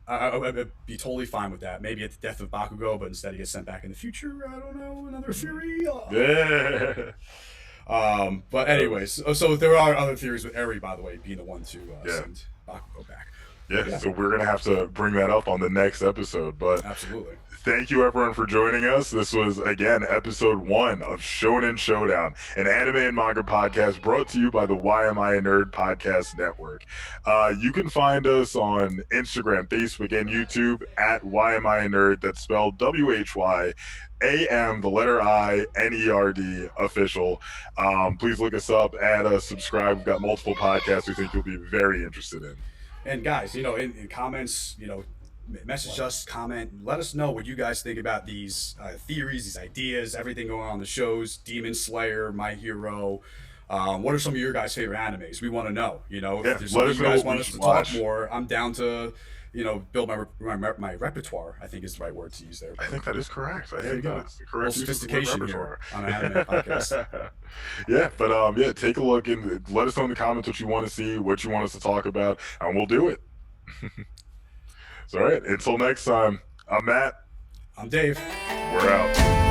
I'd be totally fine with that. Maybe at the death of Bakugo, but instead he gets sent back in the future. I don't know. Another theory. But anyways, so there are other theories with Eri, by the way, being the one to send Bakugo back. Yeah, so we're gonna have to bring that up on the next episode. But absolutely. Thank you, everyone, for joining us. This was, again, episode 1 of Shonen Shodown, an anime and manga podcast brought to you by the Why Am I a Nerd podcast network. You can find us on Instagram, Facebook, and YouTube at Why Am I a Nerd. That's spelled WHYAM, the letter I, NERD, official. Please look us up, add us, subscribe. We've got multiple podcasts we think you'll be very interested in. And guys, in comments, message us, comment, let us know what you guys think about these theories, these ideas, everything going on in the shows, Demon Slayer, My Hero, What are some of your guys' favorite animes? We want to know. You know, Yeah, if there's let something us you know guys what want we us to should talk watch. more, I'm down to, build my repertoire. I think is the right word to use there. I think that is correct. I There you think that go. is the A little correct use of the word sophistication here repertoire. on an anime podcast. Yeah, but yeah, take a look and let us know in the comments what you want to see, what you want us to talk about, and we'll do it. So, all right, until next time, I'm Matt. I'm Dave. We're out.